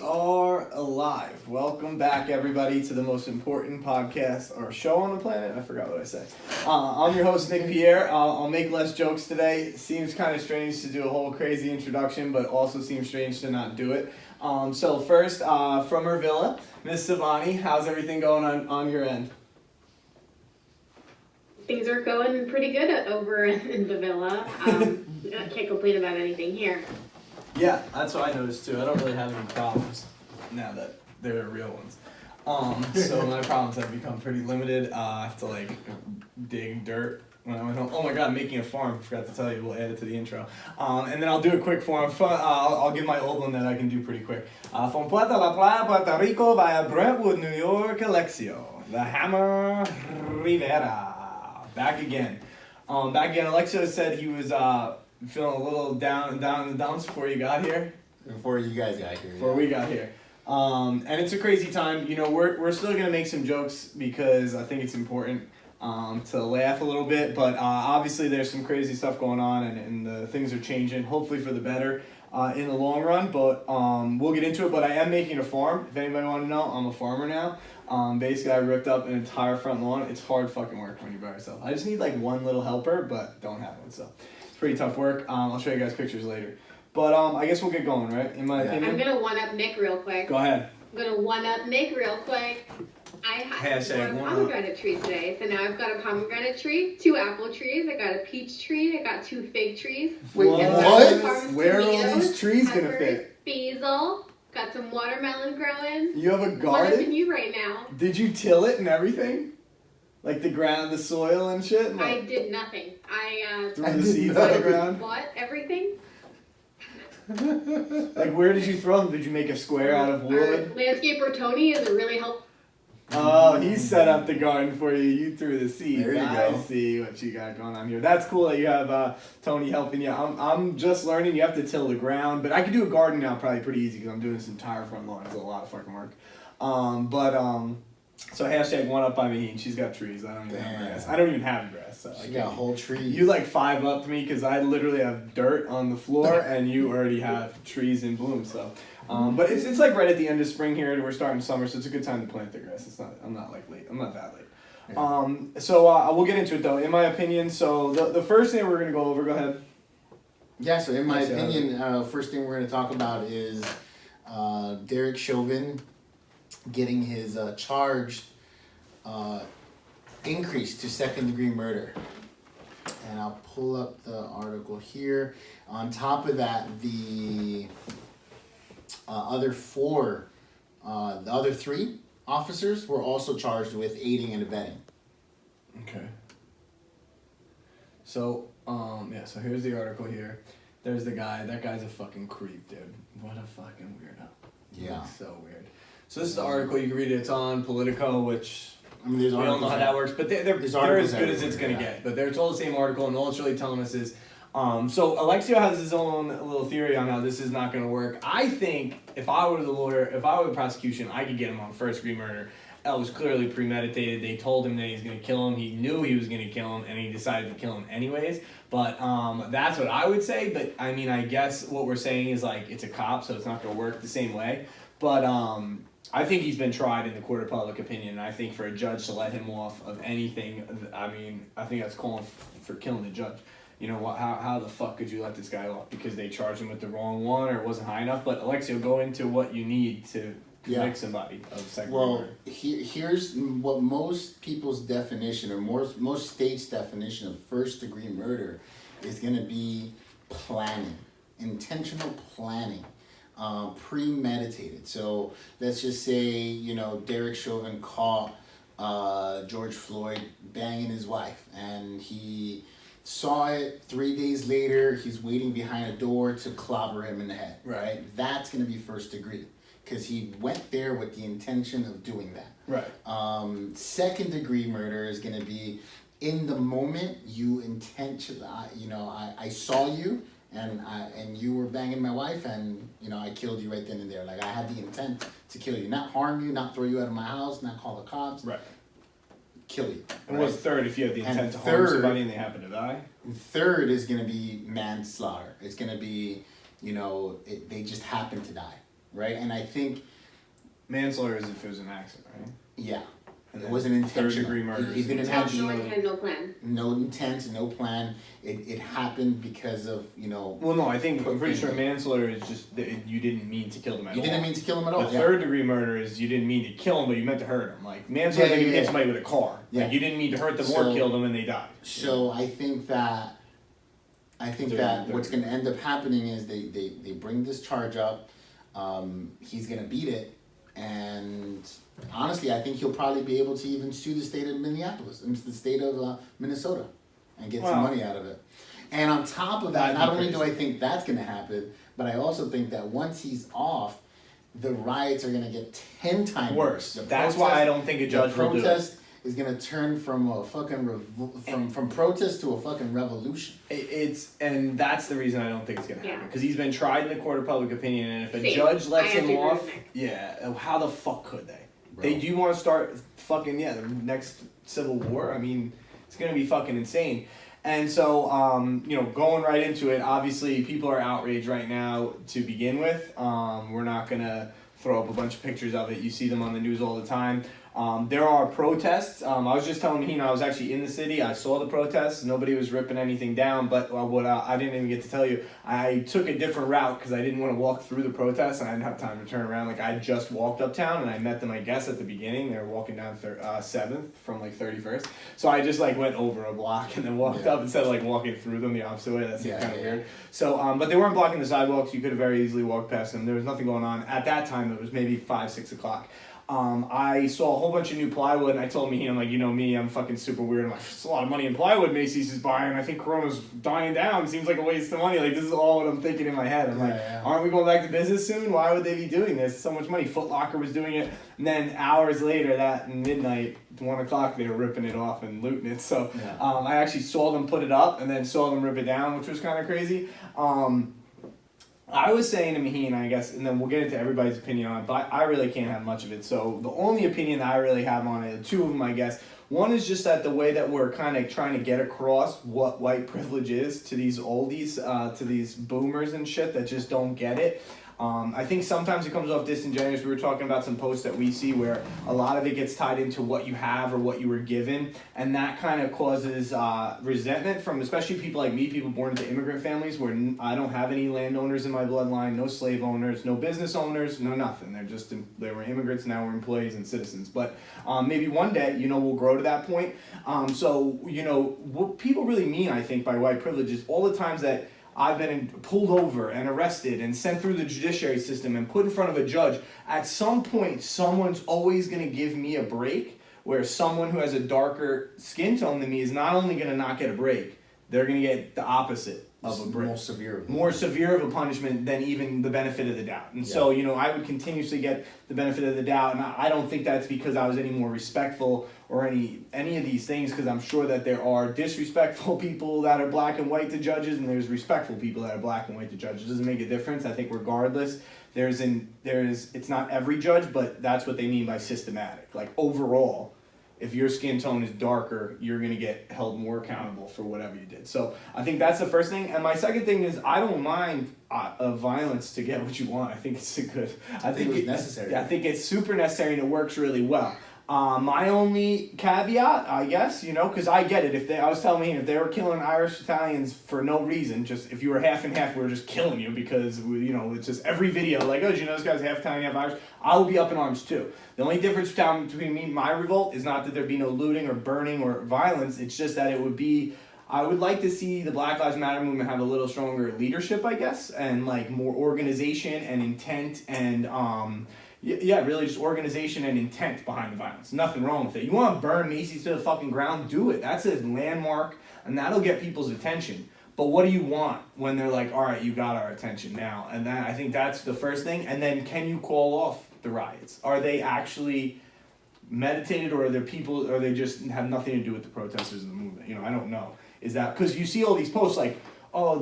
are alive. Welcome back, everybody, to the most important podcast or show on the planet. I forgot what I said. I'm your host, Nick Pierre. I'll make less jokes today. Seems kind of strange to do a whole crazy introduction, but also seems strange to not do it. So first, from her villa, Miss Savani, how's everything going on your end? Things are going pretty good over in the villa. I can't complain about anything here. Yeah, that's what I noticed too. I don't really have any problems now that they're real ones. So my problems have become pretty limited. I have to dig dirt when I went home. Oh my god, I'm making a farm. Forgot to tell you. We'll add it to the intro. And then I'll do a quick form. I'll give my old one that I can do pretty quick. From Puerto La Playa, Puerto Rico, via Brentwood, New York, Alexio. The Hammer Rivera. Back again. Alexio said he was feeling a little down in the dumps before you got here. Before you guys got here. Before we got here. And it's a crazy time. You know, we're still going to make some jokes because I think it's important to laugh a little bit. But obviously there's some crazy stuff going on and things are changing, hopefully for the better in the long run. But we'll get into it. But I am making a farm. If anybody want to know, I'm a farmer now. Basically, I ripped up an entire front lawn. It's hard fucking work when you're by yourself. I just need one little helper, but don't have one. So it's pretty tough work. I'll show you guys pictures later. But I guess we'll get going, right? In my opinion. I'm going to one-up Nick real quick. Go ahead. I'm going to one-up Nick real quick. I had a pomegranate tree today. So now I've got a pomegranate tree, 2 apple trees, I got a peach tree, I got 2 fig trees. Wait, what? Where are all these trees going to fit? Basil. Got some watermelon growing. You have a garden? One up in you right now. Did you till it and everything? Like the ground, the soil and shit? I did nothing. I threw the seeds on the ground? What? Everything? Where did you throw them? Did you make a square out of wood? Our landscaper Tony is a really helpful. Oh, he set up the garden for you. You threw the seeds. There you I go. see what you got going on here. That's cool that you have Tony helping you. I'm just learning. You have to till the ground, but I can do a garden now probably pretty easy because I'm doing this entire front lawn. It's a lot of fucking work. So hashtag one up by me, and she's got trees. I don't even have grass. I don't even have grass. So she got whole trees. You 5 up to me because I literally have dirt on the floor, and you already have trees in bloom. So, but it's right at the end of spring here, and we're starting summer, so it's a good time to plant the grass. I'm not late. I'm not that late. Yeah. So we'll get into it though. In my opinion, so the first thing we're gonna go over. Go ahead. Yeah. So in my opinion, first thing we're gonna talk about is Derek Chauvin getting his charge increased to second-degree murder. And I'll pull up the article here. On top of that, the other 3 officers were also charged with aiding and abetting. Okay. So so here's the article here. There's the guy. That guy's a fucking creep, dude. What a fucking weirdo. Yeah. So weird. So this is the article. You can read it. It's on Politico, which we don't know how that works, but they're as good as it's going to get. But they're told the same article, and all it's really telling us is, so Alexio has his own little theory on how this is not going to work. I think if I were the lawyer, if I were the prosecution, I could get him on first-degree murder. That was clearly premeditated. They told him that he's going to kill him. He knew he was going to kill him, and he decided to kill him anyways. But that's what I would say. But, I mean, I guess what we're saying is, it's a cop, so it's not going to work the same way. But I think he's been tried in the court of public opinion, and I think for a judge to let him off of anything, I mean, I think that's calling for killing the judge. You know, how the fuck could you let this guy off? Because they charged him with the wrong one or it wasn't high enough? But, Alexio, go into what you need to convict somebody of second degree murder. Here's what most people's definition, or most states' definition of first-degree murder is going to be planning, intentional planning. Premeditated. So let's just say, Derek Chauvin caught George Floyd banging his wife, and he saw it 3 days later. He's waiting behind a door to clobber him in the head. Right? That's going to be first degree because he went there with the intention of doing that. Right. Second degree murder is going to be in the moment you intentionally. I saw you. And you were banging my wife, and I killed you right then and there. I had the intent to kill you, not harm you, not throw you out of my house, not call the cops. Right. Kill you. And what's third if you have the intent to harm somebody and they happen to die? Third is going to be manslaughter. It's going to be, they just happen to die. right? And I think manslaughter is if it was an accident, right? Yeah. And it wasn't intentional. Third-degree murder. He didn't have no intent, no plan. No intent, no plan. It happened because of, Well, no, I'm pretty sure manslaughter is just that you didn't mean to kill them at all. You didn't mean to kill him at all. But third-degree murder is you didn't mean to kill them, but you meant to hurt them. Like manslaughter, you hit somebody with a car. Yeah. Like you didn't mean to hurt them or kill them, and they died. So I think that what's going to end up happening is they bring this charge up. He's going to beat it, and honestly, I think he'll probably be able to even sue the state of Minneapolis, the state of Minnesota, and get some money out of it. And on top of that, not only do I think that's going to happen, but I also think that once he's off, the riots are going to get 10 times worse. That's why I don't think a judge will do it. The protest is going to turn from a fucking from protest to a fucking revolution. And that's the reason I don't think it's going to happen. Because he's been tried in the court of public opinion, and if a judge lets him off, how the fuck could they? Bro. They do want to start fucking, the next civil war. I mean, it's going to be fucking insane. And so, going right into it, obviously people are outraged right now to begin with. We're not going to throw up a bunch of pictures of it. You see them on the news all the time. There are protests. I was just telling him, I was actually in the city. I saw the protests. Nobody was ripping anything down. But what I didn't even get to tell you, I took a different route because I didn't want to walk through the protests and I didn't have time to turn around. Like I just walked uptown and I met them, I guess, at the beginning. They were walking down 7th from 31st. So I just went over a block and then walked up instead of walking through them the opposite way. That seemed kind of weird. So, but they weren't blocking the sidewalks. You could have very easily walked past them. There was nothing going on. At that time, it was maybe 5, 6 o'clock. I saw a whole bunch of new plywood, and I told him, I'm like, me, I'm fucking super weird. I'm like, there's a lot of money in plywood Macy's is buying. I think Corona's dying down. Seems like a waste of money. This is all what I'm thinking in my head. I'm aren't we going back to business soon? Why would they be doing this? So much money. Foot Locker was doing it. And then hours later, that midnight, 1 o'clock, they were ripping it off and looting it. So I actually saw them put it up and then saw them rip it down, which was kind of crazy. I was saying to Maheen, I guess, and then we'll get into everybody's opinion on it, but I really can't have much of it. So the only opinion that I really have on it, 2 of them, I guess. One is just that the way that we're kind of trying to get across what white privilege is to these oldies, to these boomers and shit that just don't get it. I think sometimes it comes off disingenuous. We were talking about some posts that we see where a lot of it gets tied into what you have or what you were given, and that kind of causes resentment from especially people like me, people born into immigrant families where I don't have any landowners in my bloodline, no slave owners, no business owners, no nothing. They were immigrants, now we're employees and citizens. But maybe one day, we'll grow to that point. What people really mean, I think, by white privilege is all the times that I've been pulled over and arrested and sent through the judiciary system and put in front of a judge. At some point, someone's always going to give me a break where someone who has a darker skin tone than me is not only going to not get a break, they're going to get the opposite of a break. More severe of a punishment than even the benefit of the doubt. And so, I would continuously get the benefit of the doubt. And I don't think that's because I was any more respectful or any of these things, because I'm sure that there are disrespectful people that are black and white to judges, and there's respectful people that are black and white to judges. It doesn't make a difference. I think regardless, it's not every judge, but that's what they mean by systematic. Overall, if your skin tone is darker, you're going to get held more accountable for whatever you did. So I think that's the first thing. And my second thing is I don't mind violence to get what you want. I think it's I think it's necessary. I think it's super necessary and it works really well. My only caveat, I guess, because I get it. I was telling me if they were killing Irish Italians for no reason, just if you were half and half, we were just killing you because, it's just every video this guy's half Italian, half Irish. I would be up in arms too. The only difference between me and my revolt is not that there be no looting or burning or violence. It's just that I would like to see the Black Lives Matter movement have a little stronger leadership, I guess, and more organization and intent and, really just organization and intent behind the violence. Nothing wrong with it. You want to burn Macy's to the fucking ground? Do it. That's a landmark, and that'll get people's attention. But what do you want when they're like, all right, you got our attention now? And I think that's the first thing. And then can you call off the riots? Are they actually meditated, or are there people, or they just have nothing to do with the protesters and the movement? I don't know. Is that because you see all these posts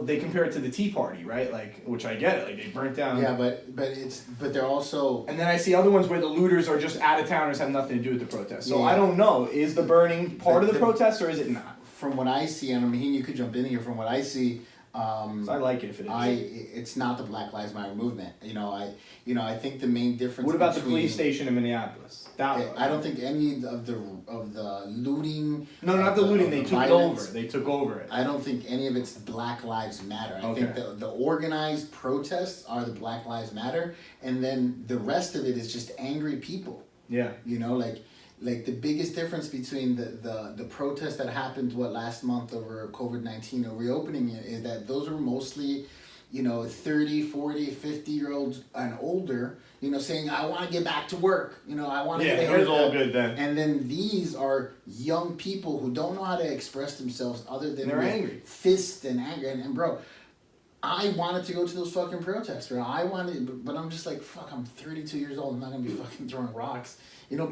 they compare it to the Tea Party, right? Which I get it. They burnt down. Yeah, but they're also. And then I see other ones where the looters are just out of towners, have nothing to do with the protest. So I don't know. Is the burning part of the protest, or is it not? From what I see, and Maheen, you could jump in here. From what I see, So I like it if it is. It's not the Black Lives Matter movement. I think the main difference. What about the police station in Minneapolis? I don't think any of the looting. No, not the looting. They took it over. They took over it. I don't think any of it's Black Lives Matter. I think the organized protests are the Black Lives Matter, and then the rest of it is just angry people. Yeah. Like the biggest difference between the protest that happened last month over COVID-19 or reopening it is that those were mostly 30, 40, 50-year-olds and older, saying, I want to get back to work. I want to get a haircut. It was all good then. And then these are young people who don't know how to express themselves other than they're angry. Fists and anger. And bro, I wanted to go to those fucking protests, bro. But I'm just like, fuck, I'm 32 years old. I'm not going to be fucking throwing rocks. But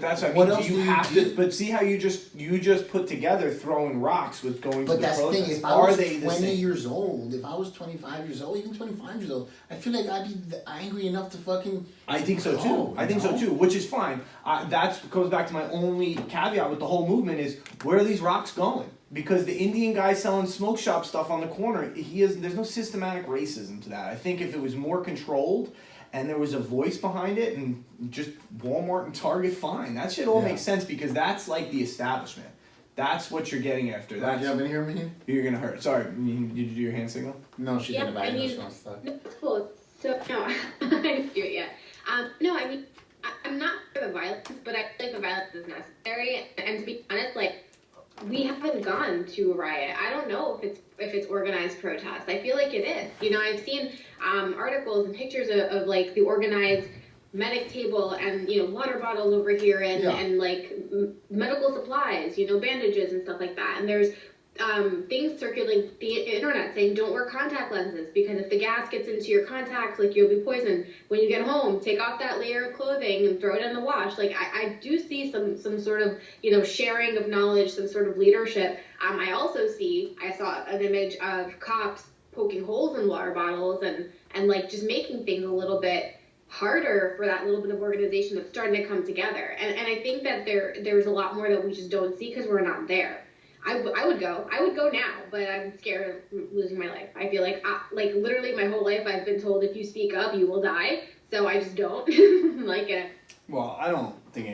that's what I mean. Do you have to? But see how you just put together throwing rocks with going to the protest. But that's the thing. If I was 20 years old, if I was 25 years old, even 25 years old, I feel like I'd be angry enough to fucking. I think so too. I think so too, which is fine. That goes back to my only caveat with the whole movement is where are these rocks going? Because the Indian guy selling smoke shop stuff on the corner, there's no systematic racism to that. I think if it was more controlled and there was a voice behind it and just Walmart and Target, fine. That shit all makes sense because that's like the establishment. That's what you're getting after. Do you have any here, Millenia? You're going to hurt. Sorry, did you do your hand signal? No, she's in the back. No, it's cool. So, no, I didn't do it yet. No, I mean, I'm not for the violence, but I feel like the violence is necessary. And to be honest, we haven't gone to a riot. I don't know if it's organized protest. I feel like it is. I've seen articles and pictures of the organized medic table and water bottles over here and medical supplies, bandages and stuff like that. And there's things circulating the internet saying don't wear contact lenses because if the gas gets into your contacts, you'll be poisoned. When you get home, take off that layer of clothing and throw it in the wash. I do see some sort of sharing of knowledge, some sort of leadership. I saw an image of cops poking holes in water bottles and just making things a little bit harder for that little bit of organization that's starting to come together. And I think that there's a lot more that we just don't see because we're not there. I would go now, but I'm scared of losing my life. I feel like literally my whole life I've been told if you speak up you will die, so I just don't like it. Well, I don't think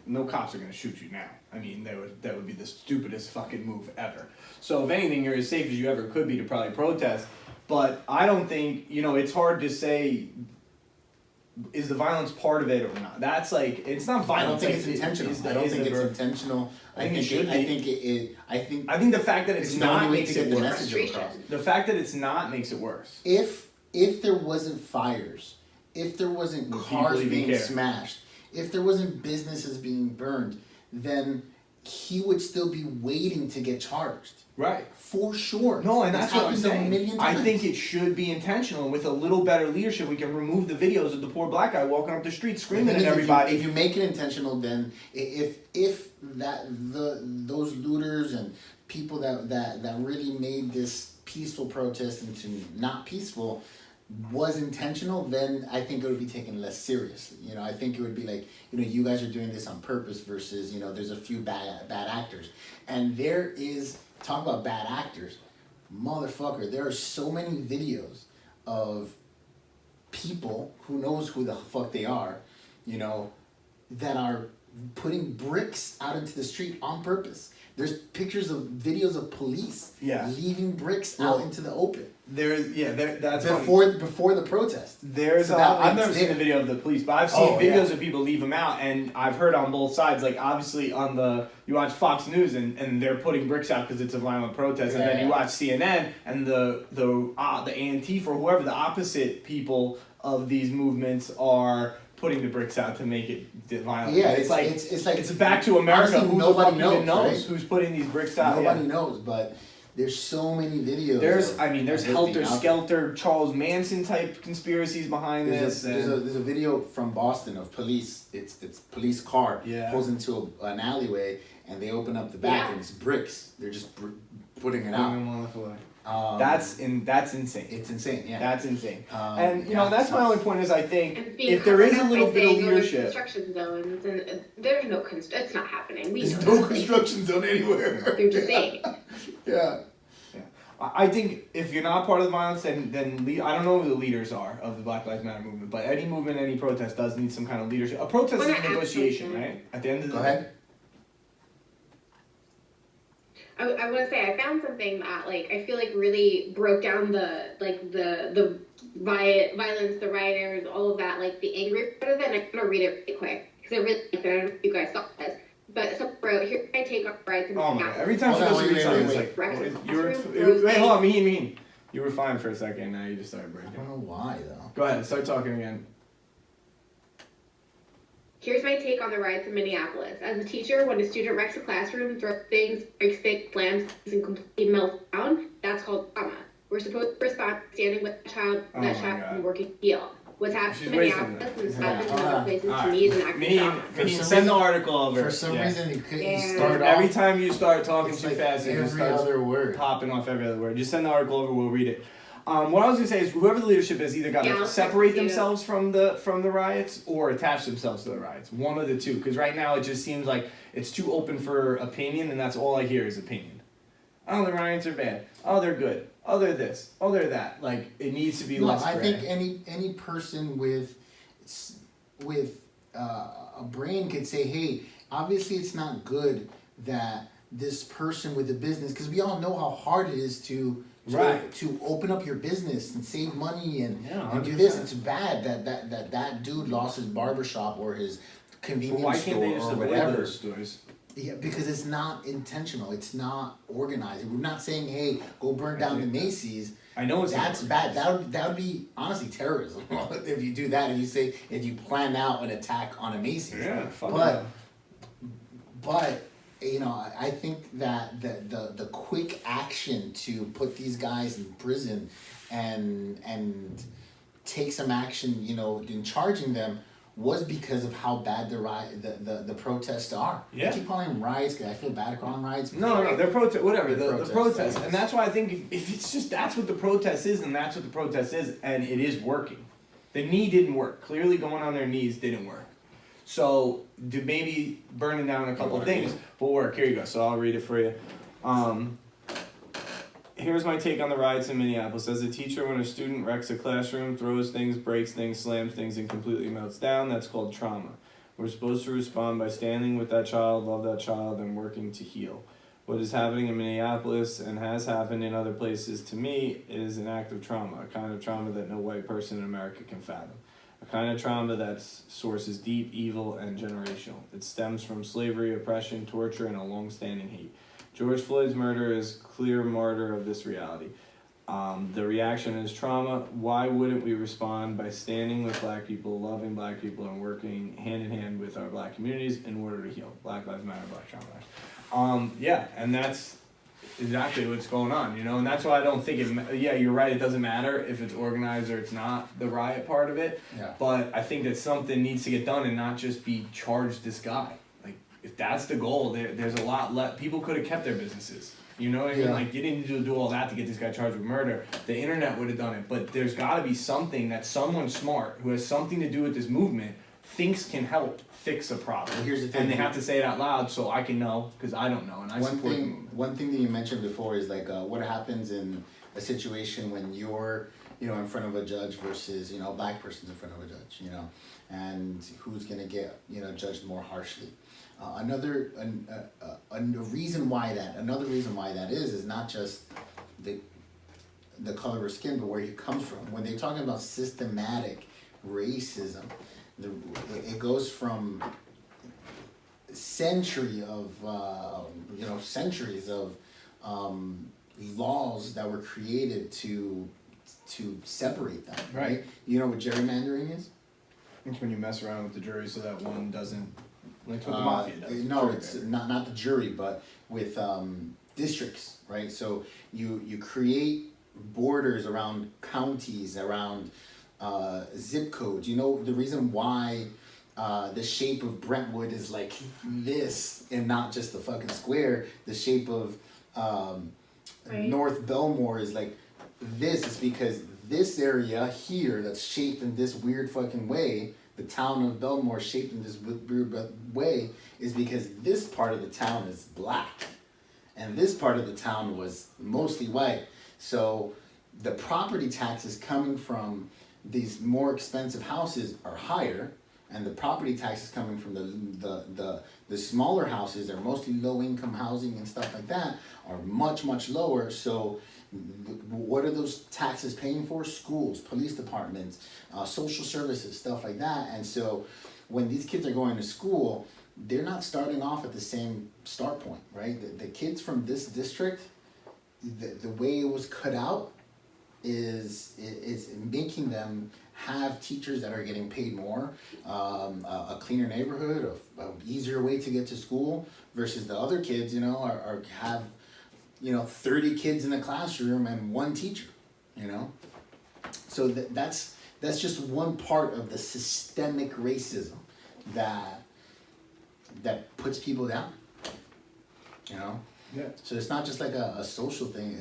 no cops are going to shoot you now. I mean, that would be the stupidest fucking move ever. So if anything, you're as safe as you ever could be to probably protest, but I don't think, it's hard to say is the violence part of it or not? That's it's not violence. I don't think it's intentional. I don't think it's intentional. I think it should be. I think the fact that it's not makes it the worse. message across. The fact that it's not makes it worse. If there wasn't fires, if there wasn't cars being smashed, if there wasn't businesses being burned, then he would still be waiting to get charged. Right. For sure. No, and that's what I'm saying. I think it should be intentional. And with a little better leadership, we can remove the videos of the poor black guy walking up the street screaming at everybody. If you make it intentional, then if those looters and people that really made this peaceful protest into not peaceful was intentional, then I think it would be taken less seriously. I think it would be you guys are doing this on purpose versus, there's a few bad actors. And there is, talk about bad actors, motherfucker, there are so many videos of people who knows who the fuck they are, that are putting bricks out into the street on purpose. There's videos of police leaving bricks out into the open. That's before the protest. I've never seen a video of the police, but I've seen videos of people leave them out, and I've heard on both sides. Obviously, you watch Fox News and they're putting bricks out because it's a violent protest, and then you watch CNN and the Antifa or whoever the opposite people of these movements are putting the bricks out to make it violent. Yeah, it's back to America. Honestly, who nobody the fuck even knows right? who's putting these bricks out? Nobody knows, but there's so many videos. There's helter skelter Charles Manson type conspiracies behind this. There's a video from Boston of police. It's police car pulls into an alleyway and they open up the back and it's bricks. They're just putting it out. That's insane. It's insane, yeah. That's insane. That's my only point is I think if there is a little bit of leadership. Construction zones and there's no it's not happening. There's no construction zone anywhere. They're just saying. Yeah. I think if you're not part of the violence, then I don't know who the leaders are of the Black Lives Matter movement, but any movement, any protest does need some kind of leadership. A protest is a negotiation, right? At the end of the day. I want to say I found something that like I feel like really broke down the violence, the rioters, all of that, like the angry part of it. And I'm gonna read it really quick because I really like it. I don't know if you guys saw this, but someone wrote, "Here's my take on riots." Oh my God! Every time she goes to read something, it's like wait, hold on, mean. You were fine for a second. Now you just started breaking. I don't know why though. Go ahead, start talking again. Here's my take on the riots in Minneapolis. As a teacher, when a student wrecks a classroom, throws things, breaks things, slams things, and completely melts down, that's called trauma. We're supposed to respond standing with the child, and working to heal. What's happening in Minneapolis and what's happening in other places to me is an act of trauma. Send the article over. For some reason, you couldn't start off. Every time you start talking too fast, it just starts popping off every other word. Just send the article over, we'll read it. What I was gonna say is whoever the leadership is either got to separate themselves from the riots or attach themselves to the riots. One of the two, because right now it just seems like it's too open for opinion, and that's all I hear is opinion. Oh, the riots are bad. Oh, they're good. Oh, they're this. Oh, they're that. Like it needs to be less. I think any person with a brain could say, hey, obviously it's not good that this person with a business, because we all know how hard it is to open up your business and save money and do this. It's bad that dude lost his barbershop or his convenience store or whatever. Those stores? Yeah, because it's not intentional. It's not organized. We're not saying, hey, go burn down the Macy's. I know that's bad. That would be honestly terrorism if you do that. If you plan out an attack on a Macy's. Yeah, but you know, I think that the quick action to put these guys in prison and take some action, you know, in charging them was because of how bad the protests are. Yeah. I keep calling them riots because I feel bad calling riots. No, they're protest. Whatever the protest, and that's why I think if it's just that's what the protest is, and that's what the protest is, and it is working. The knee didn't work. Clearly, going on their knees didn't work. So, maybe burning down a couple things will work. Here you go. So I'll read it for you. Here's my take on the riots in Minneapolis. As a teacher, when a student wrecks a classroom, throws things, breaks things, slams things, and completely melts down, that's called trauma. We're supposed to respond by standing with that child, love that child, and working to heal. What is happening in Minneapolis and has happened in other places, to me, is an act of trauma, a kind of trauma that no white person in America can fathom. A kind of trauma that's source is deep, evil, and generational. It stems from slavery, oppression, torture, and a long-standing hate. George Floyd's murder is clear martyr of this reality. The reaction is trauma. Why wouldn't we respond by standing with black people, loving black people, and working hand in hand with our black communities in order to heal? Black Lives Matter, Black Trauma Matters. Yeah, and that's exactly what's going on, you know, and that's why I don't think you're right, it doesn't matter if it's organized or it's not, the riot part of it, but I think that something needs to get done and not just be charge this guy. Like, if that's the goal, there's a lot left. People could have kept their businesses, you know what I mean? Like, you didn't need to do all that to get this guy charged with murder. The internet would have done it, but there's got to be something that someone smart who has something to do with this movement thinks can help fix a problem. Well, here's the thing, and they have to say it out loud so I can know, because I don't know, and I support the movement. One thing that you mentioned before is like what happens in a situation when you're, you know, in front of a judge versus, you know, a black person's in front of a judge, you know, and who's gonna get, you know, judged more harshly. Another reason why that is not just the color of her skin, but where he comes from. When they're talking about systematic racism, it goes from centuries of laws that were created to separate them. Right? You know what gerrymandering is? It's when you mess around with the jury so that one doesn't, like what the mafia does. No, it's not the jury, but with districts, right? So you create borders around counties, around zip codes. You know the reason why the shape of Brentwood is like this and not just the fucking square. The shape of North Belmore is like this. Is because this area here that's shaped in this weird fucking way, the town of Belmore shaped in this weird way, is because this part of the town is black and this part of the town was mostly white. So the property taxes coming from these more expensive houses are higher, and the property taxes coming from the smaller houses, they're mostly low income housing and stuff like that, are much, much lower. So what are those taxes paying for? Schools, police departments, social services, stuff like that. And so when these kids are going to school, they're not starting off at the same start point, right? The kids from this district, the way it was cut out is making them have teachers that are getting paid more, a cleaner neighborhood, a easier way to get to school, versus the other kids, you know, have 30 kids in the classroom and one teacher, you know. So that's just one part of the systemic racism that puts people down, you know. Yeah. So it's not just like a social thing.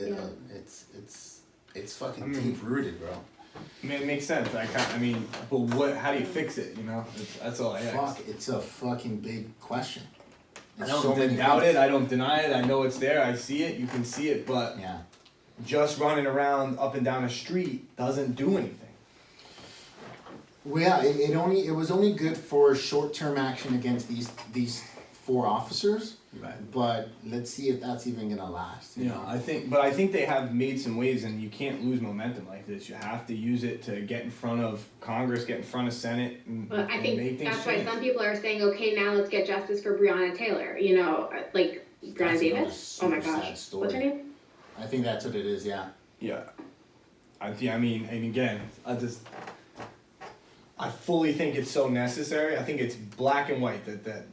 It's fucking deep rooted, bro. I mean, it makes sense. But what? How do you fix it? You know, that's all I ask. It's a fucking big question. I don't doubt it. I don't deny it. I know it's there. I see it. You can see it, but just running around up and down a street doesn't do anything. Well, yeah, it was only good for short-term action against these 4 officers. Right. But let's see if that's even gonna last. You know? I think they have made some waves, and you can't lose momentum like this. You have to use it to get in front of Congress, get in front of Senate, and I think make things that's change. why some people are saying, okay, now let's get justice for Breonna Taylor. You know, like Breonna Davis. Oh my gosh, what's her name? I think that's what it is. Yeah. Yeah. I fully think it's so necessary. I think it's black and white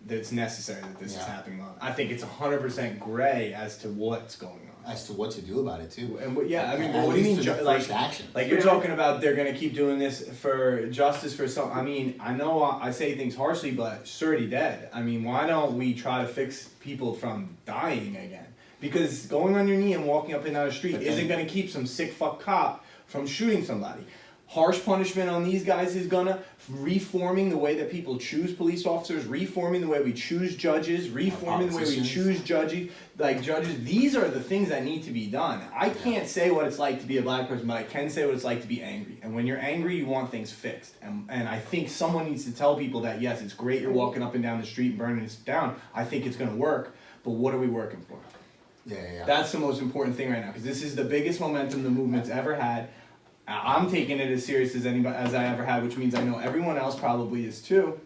that's necessary that this is happening on. I think it's 100% gray as to what's going on. As to what to do about it too. And what do you mean? Action. Like you're talking about they're gonna keep doing this for justice for some. I mean, I know I say things harshly, but it's already dead. I mean, why don't we try to fix people from dying again? Because going on your knee and walking up and down the street isn't gonna keep some sick fuck cop from shooting somebody. Harsh punishment on these guys is gonna reforming the way that people choose police officers, reforming the way we choose judges, reforming the way we choose judges. These are the things that need to be done. I can't say what it's like to be a black person, but I can say what it's like to be angry. And when you're angry, you want things fixed. And I think someone needs to tell people that, yes, it's great you're walking up and down the street and burning this down. I think it's gonna work, but what are we working for? Yeah. That's the most important thing right now, because this is the biggest momentum the movement's ever had. I'm taking it as serious as I ever had, which means I know everyone else probably is too.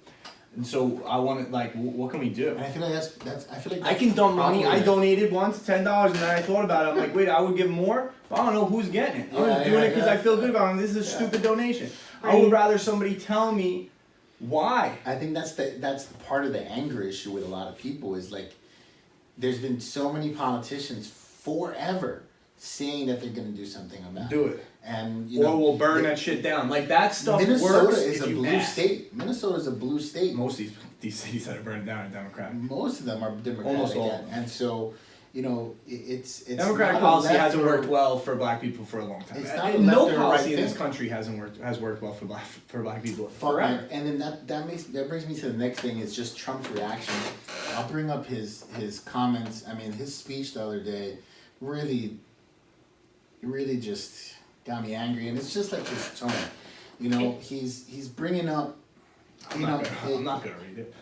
And so I want to, what can we do? And I feel like that's I can dump money. I donated once $10, and then I thought about it. I'm like, wait, I would give more. But I don't know who's getting it. I'm just doing it because I feel good about it. This is a stupid donation. I would rather somebody tell me why. I think that's part of the anger issue with a lot of people is like, there's been so many politicians forever saying that they're going to do something about it. Do it. And or we'll burn that shit down. Like that stuff Minnesota works. is a blue state. Minnesota is a blue state. Most of these cities that are burned down are Democratic. Most of them are Democratic. Almost all. And so, it's Democratic policy hasn't worked well for black people for a long time. It's not no policy in this country has worked well for black people forever. And then that brings me to the next thing is just Trump's reaction. I'll bring up his comments. I mean, his speech the other day really just got me angry, and it's just like his tone. You know, he's bringing up. I'm not gonna read it.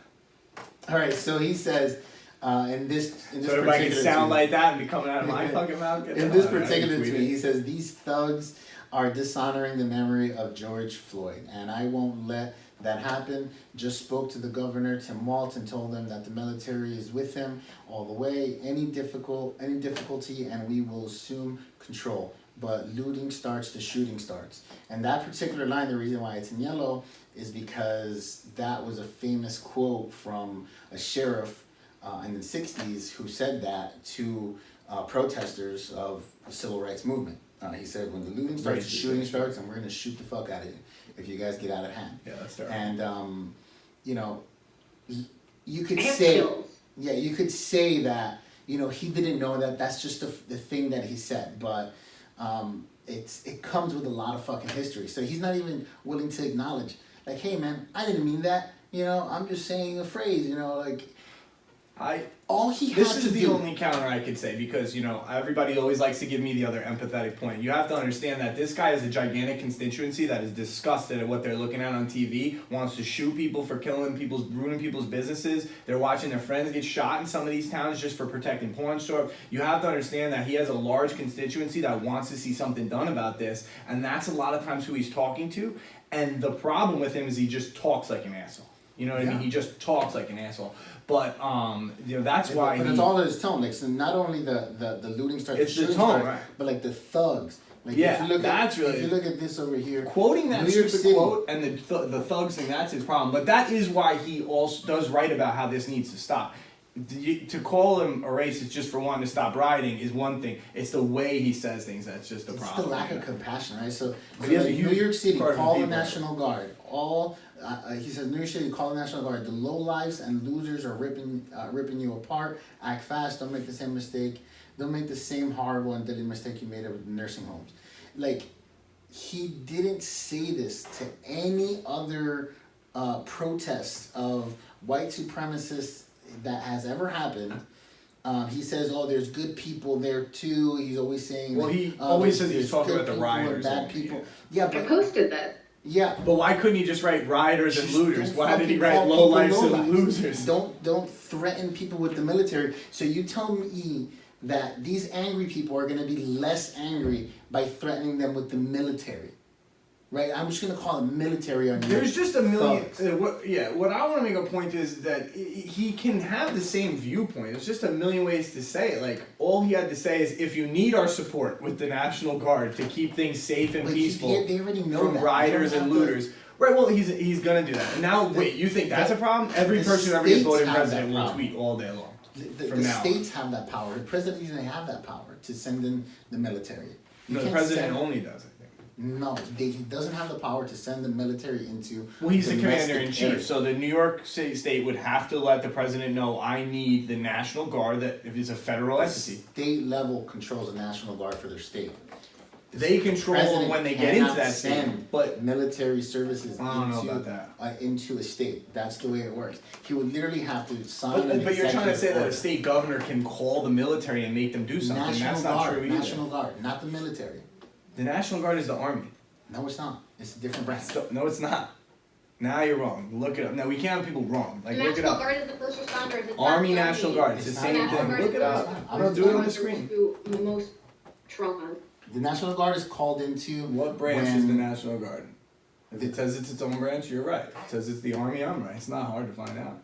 All right, so he says, in this so everybody can sound like that and be coming out of my fucking mouth. In this particular tweet, he says these thugs are dishonoring the memory of George Floyd, and I won't let that happen. Just spoke to the governor, Tim Walz, and told him that the military is with him all the way. Any difficulty, and we will assume control. But looting starts, the shooting starts. And that particular line, the reason why it's in yellow is because that was a famous quote from a sheriff in the 60s who said that to protesters of the civil rights movement. He said, when the looting starts, the shooting starts, and we're going to shoot the fuck out of you if you guys get out of hand. Yeah, that's terrible. And, you could say... Yeah, you could say that, he didn't know that. That's just the thing that he said. But it comes with a lot of fucking history. So he's not even willing to acknowledge, like, hey, man, I didn't mean that. I'm just saying a phrase, This is the only counter I could say, because, you know, everybody always likes to give me the other empathetic point. You have to understand that this guy is a gigantic constituency that is disgusted at what they're looking at on TV, wants to shoot people for ruining people's businesses. They're watching their friends get shot in some of these towns just for protecting porn stores. You have to understand that he has a large constituency that wants to see something done about this, and that's a lot of times who he's talking to. And the problem with him is he just talks like an asshole. You know what I mean? He just talks like an asshole. But you know, that's why. But it's all in his tone. Like, so not only the looting starts, it's the tone, right? But like the thugs. Like, yeah, if you look that's if you look at this over here, quoting that stupid quote and the thugs thing, that's his problem. But that is why he also does write about how this needs to stop. To call him a racist just for wanting to stop rioting is one thing. It's the way he says things that's just a problem. It's the lack of compassion, right? So like New York City, call the National Guard. He says, New York City, call the National Guard. The lowlifes and losers are ripping you apart. Act fast. Don't make the same mistake. Don't make the same horrible and deadly mistake you made with the nursing homes. Like, he didn't say this to any other protest of white supremacists that has ever happened. He says, "Oh, there's good people there too." He's always saying, "Well, he always says he's talking about the rioters, bad people." Yeah, but I posted that. Yeah, but why couldn't he just write rioters and looters? Why did he write lowlifes and losers? Don't threaten people with the military. So you tell me that these angry people are going to be less angry by threatening them with the military. Right, I'm just gonna call it military on you. There's just a million. What I want to make a point is that he can have the same viewpoint. There's just a million ways to say it. Like, all he had to say is, if you need our support with the National Guard to keep things safe and peaceful they already know from that. rioters and looters. Right, well, he's gonna do that. And now, wait, you think that's a problem? Every person who ever gets voted president will tweet all day long. The states have that power. The president doesn't have that power to send in the military. No, the president only does it. No, he doesn't have the power to send the military into. Well, he's the commander-in-chief, so the New York City state would have to let the president know, I need the National Guard, that if it's a federal entity. State level controls the National Guard for their state. They control when they get into that state, but military services into a state. That's the way it works. He would literally have to sign. But you're trying to say that a state governor can call the military and make them do something. That's not true either. National Guard, not the military. The National Guard is the Army. No, it's not. It's a different branch. No, it's not. Now you're wrong. Look it up. Now we can't have people wrong. Like, look it up. National Guard is the first responders. It's Army, National Guard. It's the same thing. Look it up. I'm gonna do it on the screen. Most trauma. The National Guard is called into. What branch is the National Guard? If it says it's its own branch, you're right. If it says it's the Army, I'm right. It's not hard to find out.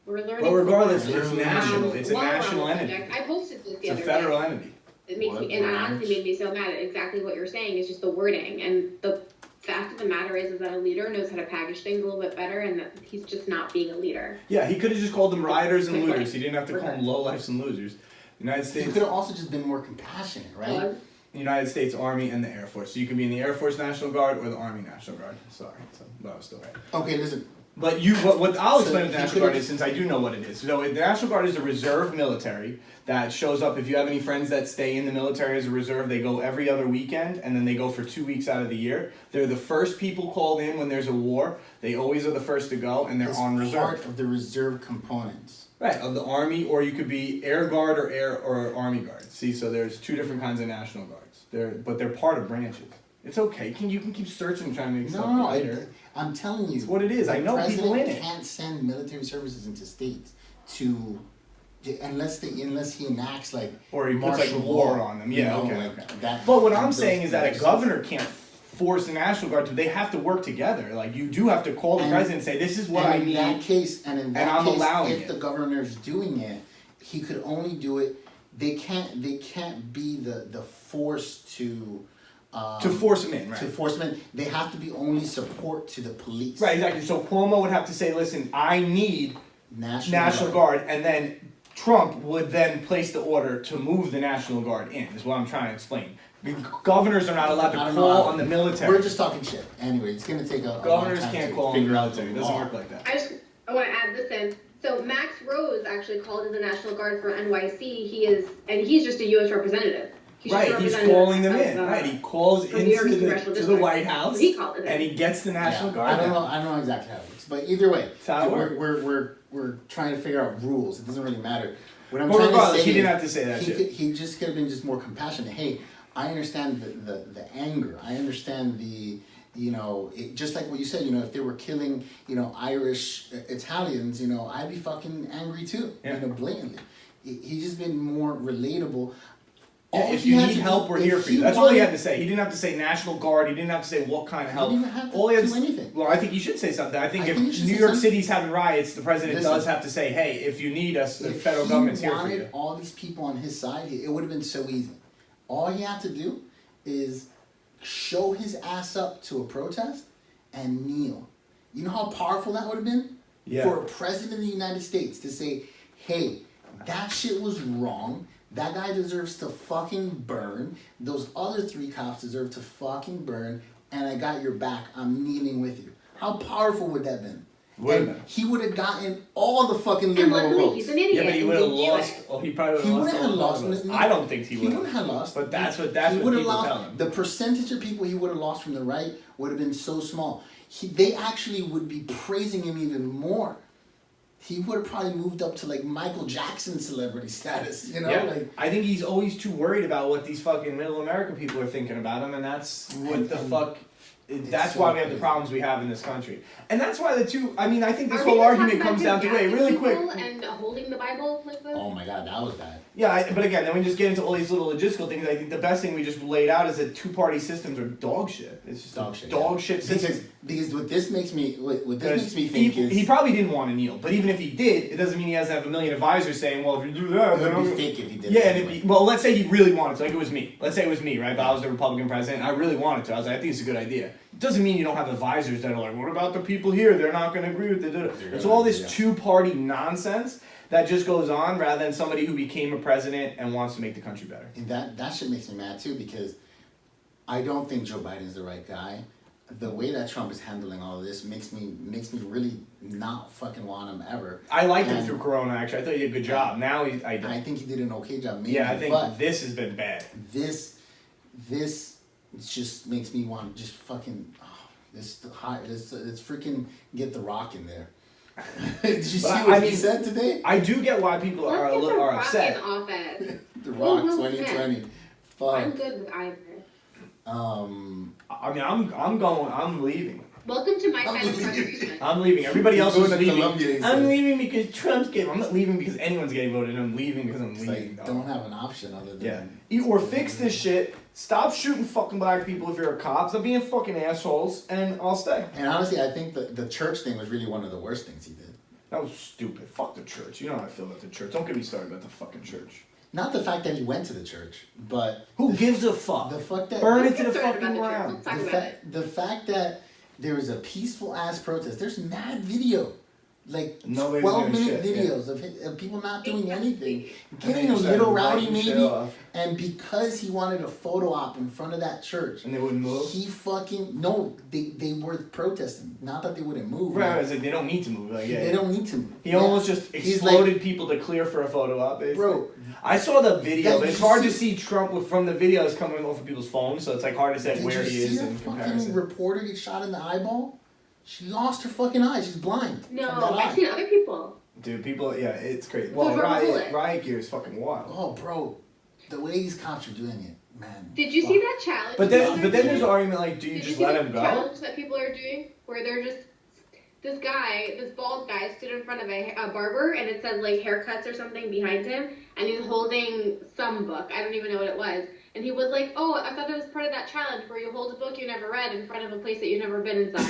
We're learning. But regardless, it's national. It's a national entity. I posted this the other day. It's a federal entity. It makes me, and it honestly made me so mad at exactly what you're saying. It's just the wording, and the fact of the matter is that a leader knows how to package things a little bit better, and that he's just not being a leader. Yeah, he could have just called them rioters and looters. He didn't have to call them lowlifes and losers. The United States. He could have also just been more compassionate, right? The United States Army and the Air Force. So you can be in the Air Force National Guard or the Army National Guard. Sorry, but I was still right. Okay, listen. But what I'll explain with the National Guard is, since I do know what it is. So the National Guard is a reserve military that shows up. If you have any friends that stay in the military as a reserve, they go every other weekend, and then they go for 2 weeks out of the year. They're the first people called in when there's a war. They always are the first to go, and they're on reserve. Part of the reserve components. Right, of the Army, or you could be Air Guard or Army Guard. See, so there's two different kinds of National Guards. They're part of branches. It's okay. You can keep searching and trying to make stuff later. I'm telling you. It's what it is. I know people in it. The president can't send military services into states unless he enacts like or he puts like a war on them. Yeah, okay. But what I'm saying is that a governor can't force the National Guard to. They have to work together. Like, you do have to call the president and say, "This is what I need." In that case, if the governor's doing it, he could only do it. They can't be the force to force them in, right? To force them in. They have to be only support to the police. Right, exactly. So Cuomo would have to say, listen, I need National Guard, and then Trump would then place the order to move the National Guard in, is what I'm trying to explain. Governors are not allowed to call on the military. We're just talking shit. Anyway, it's going to take a Governors long time can't call on the military. It doesn't work like that. I want to add this in. So Max Rose actually called in the National Guard for NYC. He's just a U.S. representative. Right, he's calling them in. Right, he calls into the White House, and he gets the National Guard. I don't know exactly how it works, but either way, we're trying to figure out rules. It doesn't really matter. What I'm trying to say, he didn't have to say that shit. He just could have been just more compassionate. Hey, I understand the anger. I understand just like what you said, if they were killing, Irish Italians, I'd be fucking angry too, blatantly. He's just been more relatable. Yeah, if you need help, we're here for you. That's all he had to say. He didn't have to say National Guard. He didn't have to say what kind of help. He didn't have to do anything. Well, I think he should say something. I think if New York City's having riots, the president does have to say, hey, if you need us, the federal government's here for you. If he wanted all these people on his side, it would have been so easy. All he had to do is show his ass up to a protest and kneel. You know how powerful that would have been? Yeah. For a president of the United States to say, hey, that shit was wrong. That guy deserves to fucking burn. Those other 3 cops deserve to fucking burn. And I got your back. I'm kneeling with you. How powerful would that have been? He would have gotten all the fucking liberal votes. He's an idiot. Yeah, but he would have lost. Well, he probably would have lost. I don't think he would. He wouldn't have lost. But that's what people tell him. The percentage of people he would have lost from the right would have been so small. They actually would be praising him even more. He would have probably moved up to like Michael Jackson celebrity status, Yeah. I think he's always too worried about what these fucking middle America people are thinking about him, and that's that's why we have the problems we have in this country. And that's why I think this whole argument comes down to, really quick. And holding the Bible like this? Oh my God, that was bad. Yeah, but again, then we just get into all these little logistical things. I think the best thing we just laid out is that 2-party systems are dog shit. It's just dog shit system. Because what this makes me think is... He probably didn't want to kneel, but even if he did, it doesn't mean he has to have a million advisors saying, well, if you do that... It would be fake if he did. Yeah, well, let's say he really wanted to. Like, it was me. Let's say it was me, right? But I was the Republican president, and I really wanted to. I was like, I think it's a good idea. It doesn't mean you don't have advisors that are like, what about the people here? They're not going to agree with it. It's all this 2-party nonsense that just goes on rather than somebody who became a president and wants to make the country better. And that shit makes me mad too, because I don't think Joe Biden's the right guy. The way that Trump is handling all of this makes me really not fucking want him ever. I liked him through Corona, actually. I thought he did a good job. Now I think he did an okay job. Maybe, yeah, I think this has been bad. This just makes me want to just fucking let's freaking get The Rock in there. Did you see what he said today? I do get why people are upset. The Rock 2020. Fuck. I'm good with either. I'm leaving. Welcome to my kind of conversation. I'm leaving. Everybody else is leaving. Colombia, I'm leaving because Trump's getting. I'm not leaving because anyone's getting voted. I'm leaving because I'm leaving. Like, don't have an option other than Or fix this shit. Stop shooting fucking black people if you're a cop. Stop being fucking assholes, and I'll stay. And honestly, I think the church thing was really one of the worst things he did. That was stupid. Fuck the church. You know how I feel about the church. Don't get me started about the fucking church. Not the fact that he went to the church, but who gives a fuck? The fuck that burn it to the fucking ground. The fact that there was a peaceful ass protest. There's mad video, like 12-minute videos of people not doing anything, getting a little rowdy maybe, and because he wanted a photo op in front of that church, and they wouldn't move. He fucking they were protesting. Not that they wouldn't move. Right, it's like they don't need to move. Like, they don't need to move. He almost just exploded people to clear for a photo op. Bro, I saw the video, but it's hard to see Trump from the videos coming off of people's phones, so it's like hard to say where he is in comparison. Fucking reporter get shot in the eyeball? She lost her fucking eye. She's blind. No, I've seen other people. Dude, it's crazy. Well, riot gear is fucking wild. Oh, bro, the way these cops are doing it, man. Did you see that challenge? But then there's an argument like, do you just let him go? Challenge that people are doing, where they're just this bald guy stood in front of a barber, and it said like haircuts or something behind him, and he's holding some book. I don't even know what it was. And he was like, oh, I thought it was part of that challenge where you hold a book you never read in front of a place that you've never been inside.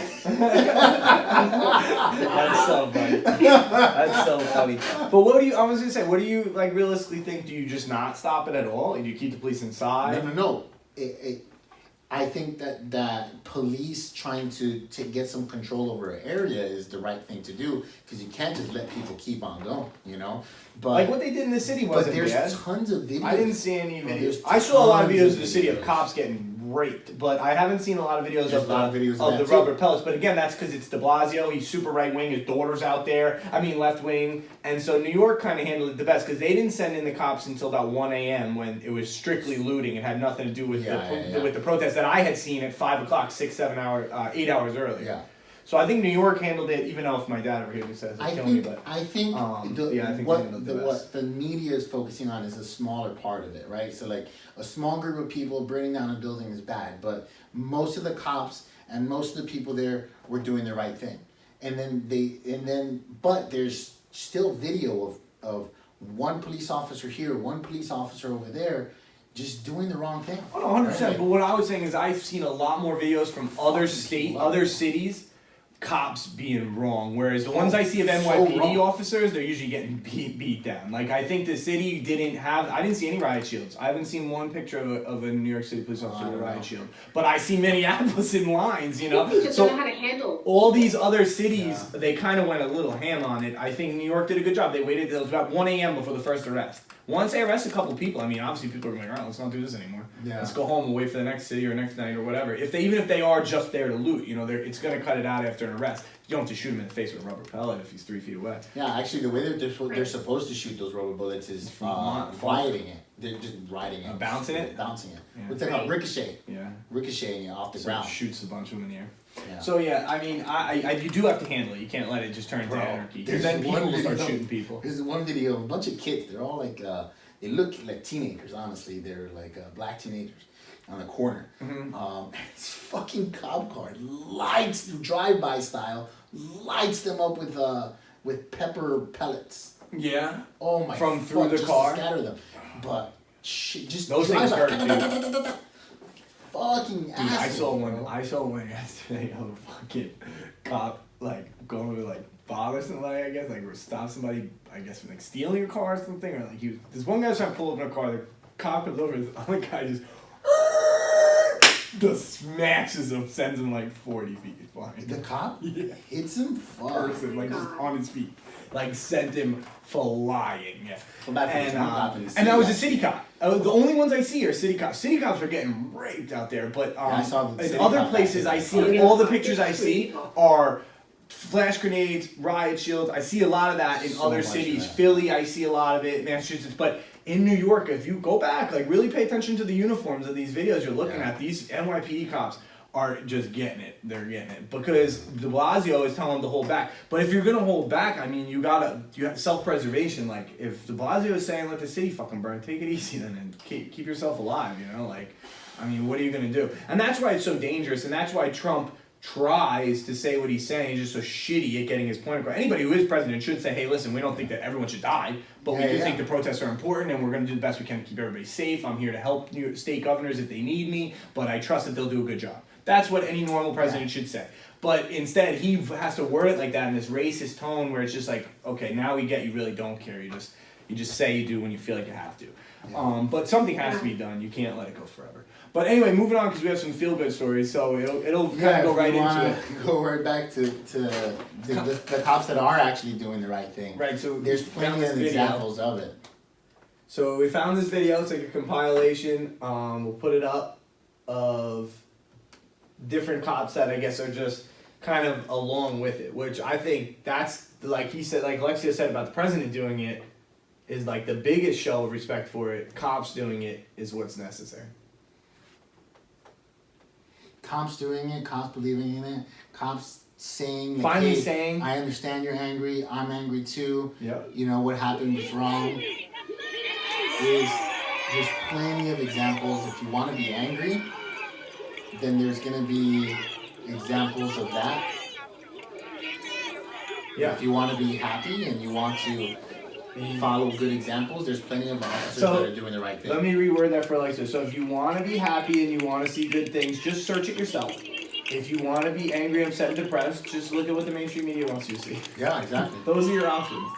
That's so funny. That's so funny. But what do you like realistically think? Do you just not stop it at all? Do you keep the police inside? No. I think that police trying to get some control over an area is the right thing to do, because you can't just let people keep on going, But like what they did in the city wasn't bad. But there's tons of videos. I didn't see any videos. I saw a lot of videos in the city of cops getting great, but I haven't seen a lot of videos There's of a lot of videos of the that rubber too. pellets. But again, that's because it's de Blasio. He's super right wing. His daughter's out there. I mean, left wing. And so New York kind of handled it the best because they didn't send in the cops until about 1 a.m. when it was strictly looting. It had nothing to do with with the protest that I had seen at 5 o'clock, 8 hours earlier. Yeah. So I think New York handled it, even though if my dad over here just says it's killing me, but I think what the media is focusing on is a smaller part of it, right? So like a small group of people burning down a building is bad, but most of the cops and most of the people there were doing the right thing. But there's still video of one police officer here, one police officer over there, just doing the wrong thing. Oh, no, 100%. Right? But what I was saying is I've seen a lot more videos from other cities, cops being wrong, whereas the ones I see of NYPD officers, they're usually getting beat down. Like, I think the city I didn't see any riot shields. I haven't seen one picture of a New York City police officer with a riot shield. But I see Minneapolis in lines, you know? They just don't know how to handle. All these other cities, they kind of went a little ham on it. I think New York did a good job. They waited till it was about 1 a.m. before the first arrest. Once they arrest a couple people, I mean, obviously people are going, all right, let's not do this anymore. Yeah. Let's go home and wait for the next city or next night or whatever. Even if they are just there to loot, you know, it's going to cut it out after an arrest. You don't have to shoot him in the face with a rubber pellet if he's 3 feet away. Yeah, actually, the way they're supposed to shoot those rubber bullets is rioting it. They're just riding it. Bouncing it? Bouncing it. Yeah. What's that called? Ricochet. Yeah. Ricocheting it off the ground. Shoots a bunch of them in the air. Yeah. So yeah, I mean, you do have to handle it. You can't let it just turn into anarchy. Because then people will start shooting people. There's one video of a bunch of kids. They're all like, they look like teenagers, honestly. They're like black teenagers on the corner. Mm-hmm. This fucking cop car lights, drive-by style, lights them up with pepper pellets. Yeah. Oh my! From through the car. To scatter them, but shit, just those things hurt too. Fucking asshole. I saw one yesterday of a fucking cop like going to like bother somebody, I guess, like or stop somebody, I guess, from like stealing a car or something, or like this one guy's trying to pull up in a car, the cop comes over, the other guy just smashes him, sends him like 40 feet flying. The cop? Yeah. Hits him? Person, like just on his feet. Like sent him flying. Yeah. And that was a city cop. The only ones I see are city cops. City cops are getting raped out there, but in other places I see, all the pictures I see are flash grenades, riot shields. I see a lot of that in other cities. Philly, I see a lot of it. Massachusetts, but in New York, if you go back, like really pay attention to the uniforms of these videos you're looking at. These NYPD cops are just getting it. They're getting it because de Blasio is telling them to hold back. But if you're gonna hold back, I mean, you have self-preservation. Like if de Blasio is saying let the city fucking burn, take it easy then and keep yourself alive. You know, like, I mean, what are you gonna do? And that's why it's so dangerous. And that's why Trump tries to say what he's saying. He's just so shitty at getting his point across. Anybody who is president should say, hey, listen, we don't think that everyone should die, but we do think the protests are important and we're going to do the best we can to keep everybody safe. I'm here to help New York state governors if they need me, but I trust that they'll do a good job. That's what any normal president should say. But instead, he has to word it like that in this racist tone where it's just like, okay, now we get you really don't care. You just say you do when you feel like you have to. Yeah. But something has to be done. You can't let it go forever. But anyway, moving on because we have some feel-good stories, so it'll kind of go right into it. Go right back to the cops that are actually doing the right thing. Right. So there's plenty of examples of it. So we found this video. It's like a compilation. We'll put it up of different cops that I guess are just kind of along with it, which I think that's like he said, like Alexia said about the president doing it, is like the biggest show of respect for it. Cops doing it is what's necessary. Cops doing it, cops believing in it, cops saying, finally saying, I understand you're angry, I'm angry too. Yep. You know, what happened was wrong. There's plenty of examples. If you want to be angry, then there's going to be examples of that. Yeah. If you want to be happy and you want to follow good examples, there's plenty of officers that are doing the right thing. Let me reword that for Alexa. So if you want to be happy and you want to see good things, just search it yourself. If you want to be angry, upset, and depressed, just look at what the mainstream media wants you to see. Yeah, exactly. Those are your options.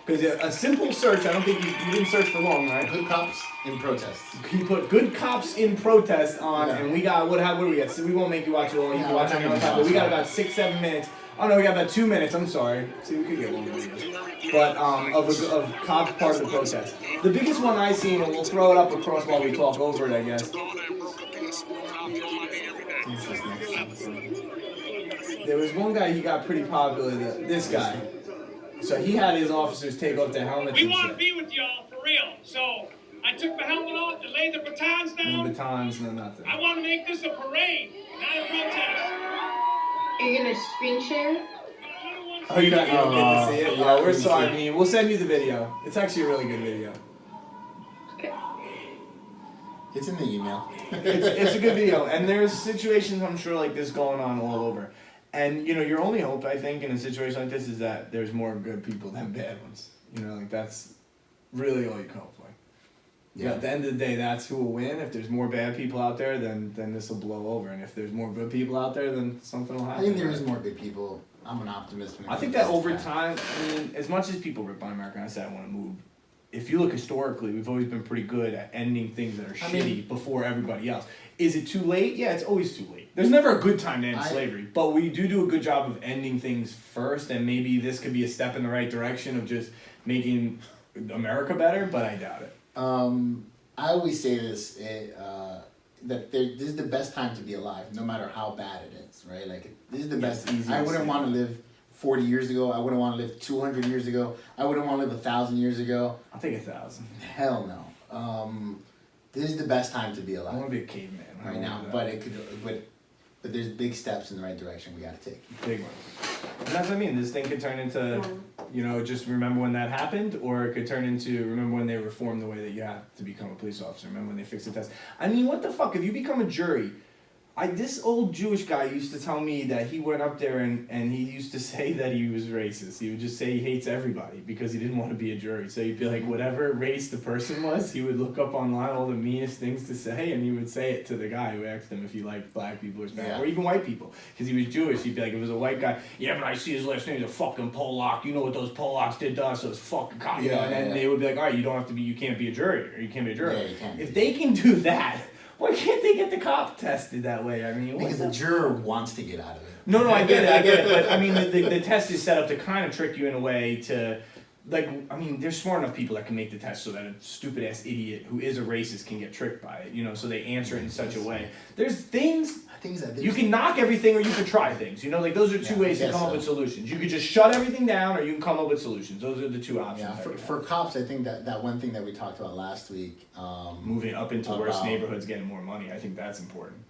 Because a simple search, I don't think you didn't search for long, right? Good cops in protest. You put good cops in protest on, and we got, what do we got? So we won't make you watch it all. You can watch it another time. But we got about 6-7 minutes. Oh no, we got about 2 minutes. I'm sorry. See, we could get one video. But of cops part of the protest. The biggest one I seen, and we'll throw it up across while we talk over it, I guess. There was one guy, he got pretty popular, this guy. So he had his officers take off their helmets We and want to shit. be with y'all for real. So I took my helmet off and laid the batons down. No batons, no nothing. I want to make this a parade, not a protest. Are you gonna screen share? Oh, you don't get to see it? Yeah, we're sorry. I mean, we'll send you the video. It's actually a really good video. Okay. It's in the email. It's a good video, and there's situations I'm sure like this going on all over. And you know, your only hope, I think, in a situation like this is that there's more good people than bad ones. You know, like that's really all you can hope for. Yeah. At the end of the day, that's who will win. If there's more bad people out there, then this will blow over. And if there's more good people out there, then something will happen. I think there is more good people. I'm an optimist. I think that over time, I mean, as much as people rip on America and I say I want to move, if you look historically, we've always been pretty good at ending things that are shitty before everybody else. Is it too late? Yeah, it's always too late. There's never a good time to end slavery, but we do a good job of ending things first, and maybe this could be a step in the right direction of just making America better, but I doubt it. I always say this, that this is the best time to be alive, no matter how bad it is, right? Like, this is the best. I wouldn't want to live 40 years ago. I wouldn't want to live 200 years ago. I wouldn't want to live 1,000 years ago. I'll take 1,000. Hell no. This is the best time to be alive. I want to be a caveman right now, but there's big steps in the right direction we got to take. Big ones. And that's what I mean. This thing could turn into, you know, just remember when that happened, or it could turn into remember when they reformed the way that you have to become a police officer. Remember when they fixed the test. I mean, what the fuck? If you become a jury, this old Jewish guy used to tell me that he went up there and he used to say that he was racist. He would just say he hates everybody because he didn't want to be a jury. So he'd be like, whatever race the person was, he would look up online all the meanest things to say, and he would say it to the guy who asked him if he liked black people or Spanish, or even white people. Because he was Jewish, he'd be like, if it was a white guy, yeah, but I see his last name, he's a fucking Polak. You know what those Polacks did to us? Those fucking cops. You know? And then they would be like, all right, you can't be a jury, or you can't be a juror. Yeah, you can't. If they can do that, why can't they get the cop tested that way? I mean, because the juror wants to get out of it. No, I get it. But I mean, the test is set up to kind of trick you in a way to, like, I mean, there's smart enough people that can make the test so that a stupid ass idiot who is a racist can get tricked by it. You know, so they answer it in such a way. There's things that you can knock everything, or you can try things. You know, like those are two ways to come up with solutions. You could just shut everything down, or you can come up with solutions. Those are the two options. Yeah, for cops, I think that one thing that we talked about last week, moving up into worse neighborhoods, getting more money. I think that's important.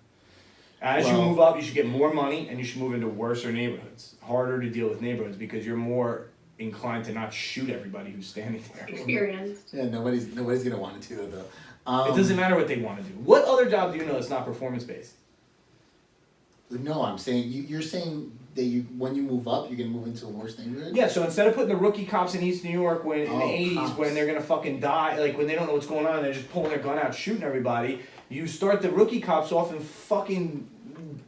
As you move up, you should get more money, and you should move into worser neighborhoods, harder to deal with neighborhoods, because you're more inclined to not shoot everybody who's standing there. Experienced. Yeah, nobody's gonna want to do it though. It doesn't matter what they want to do. What other job do you know that's not performance based? No, I'm saying you're saying that when you move up, you're gonna move into a worse neighborhood. Yeah, so instead of putting the rookie cops in East New York in the 80s when they're gonna fucking die, like when they don't know what's going on, they're just pulling their gun out shooting everybody. You start the rookie cops off in fucking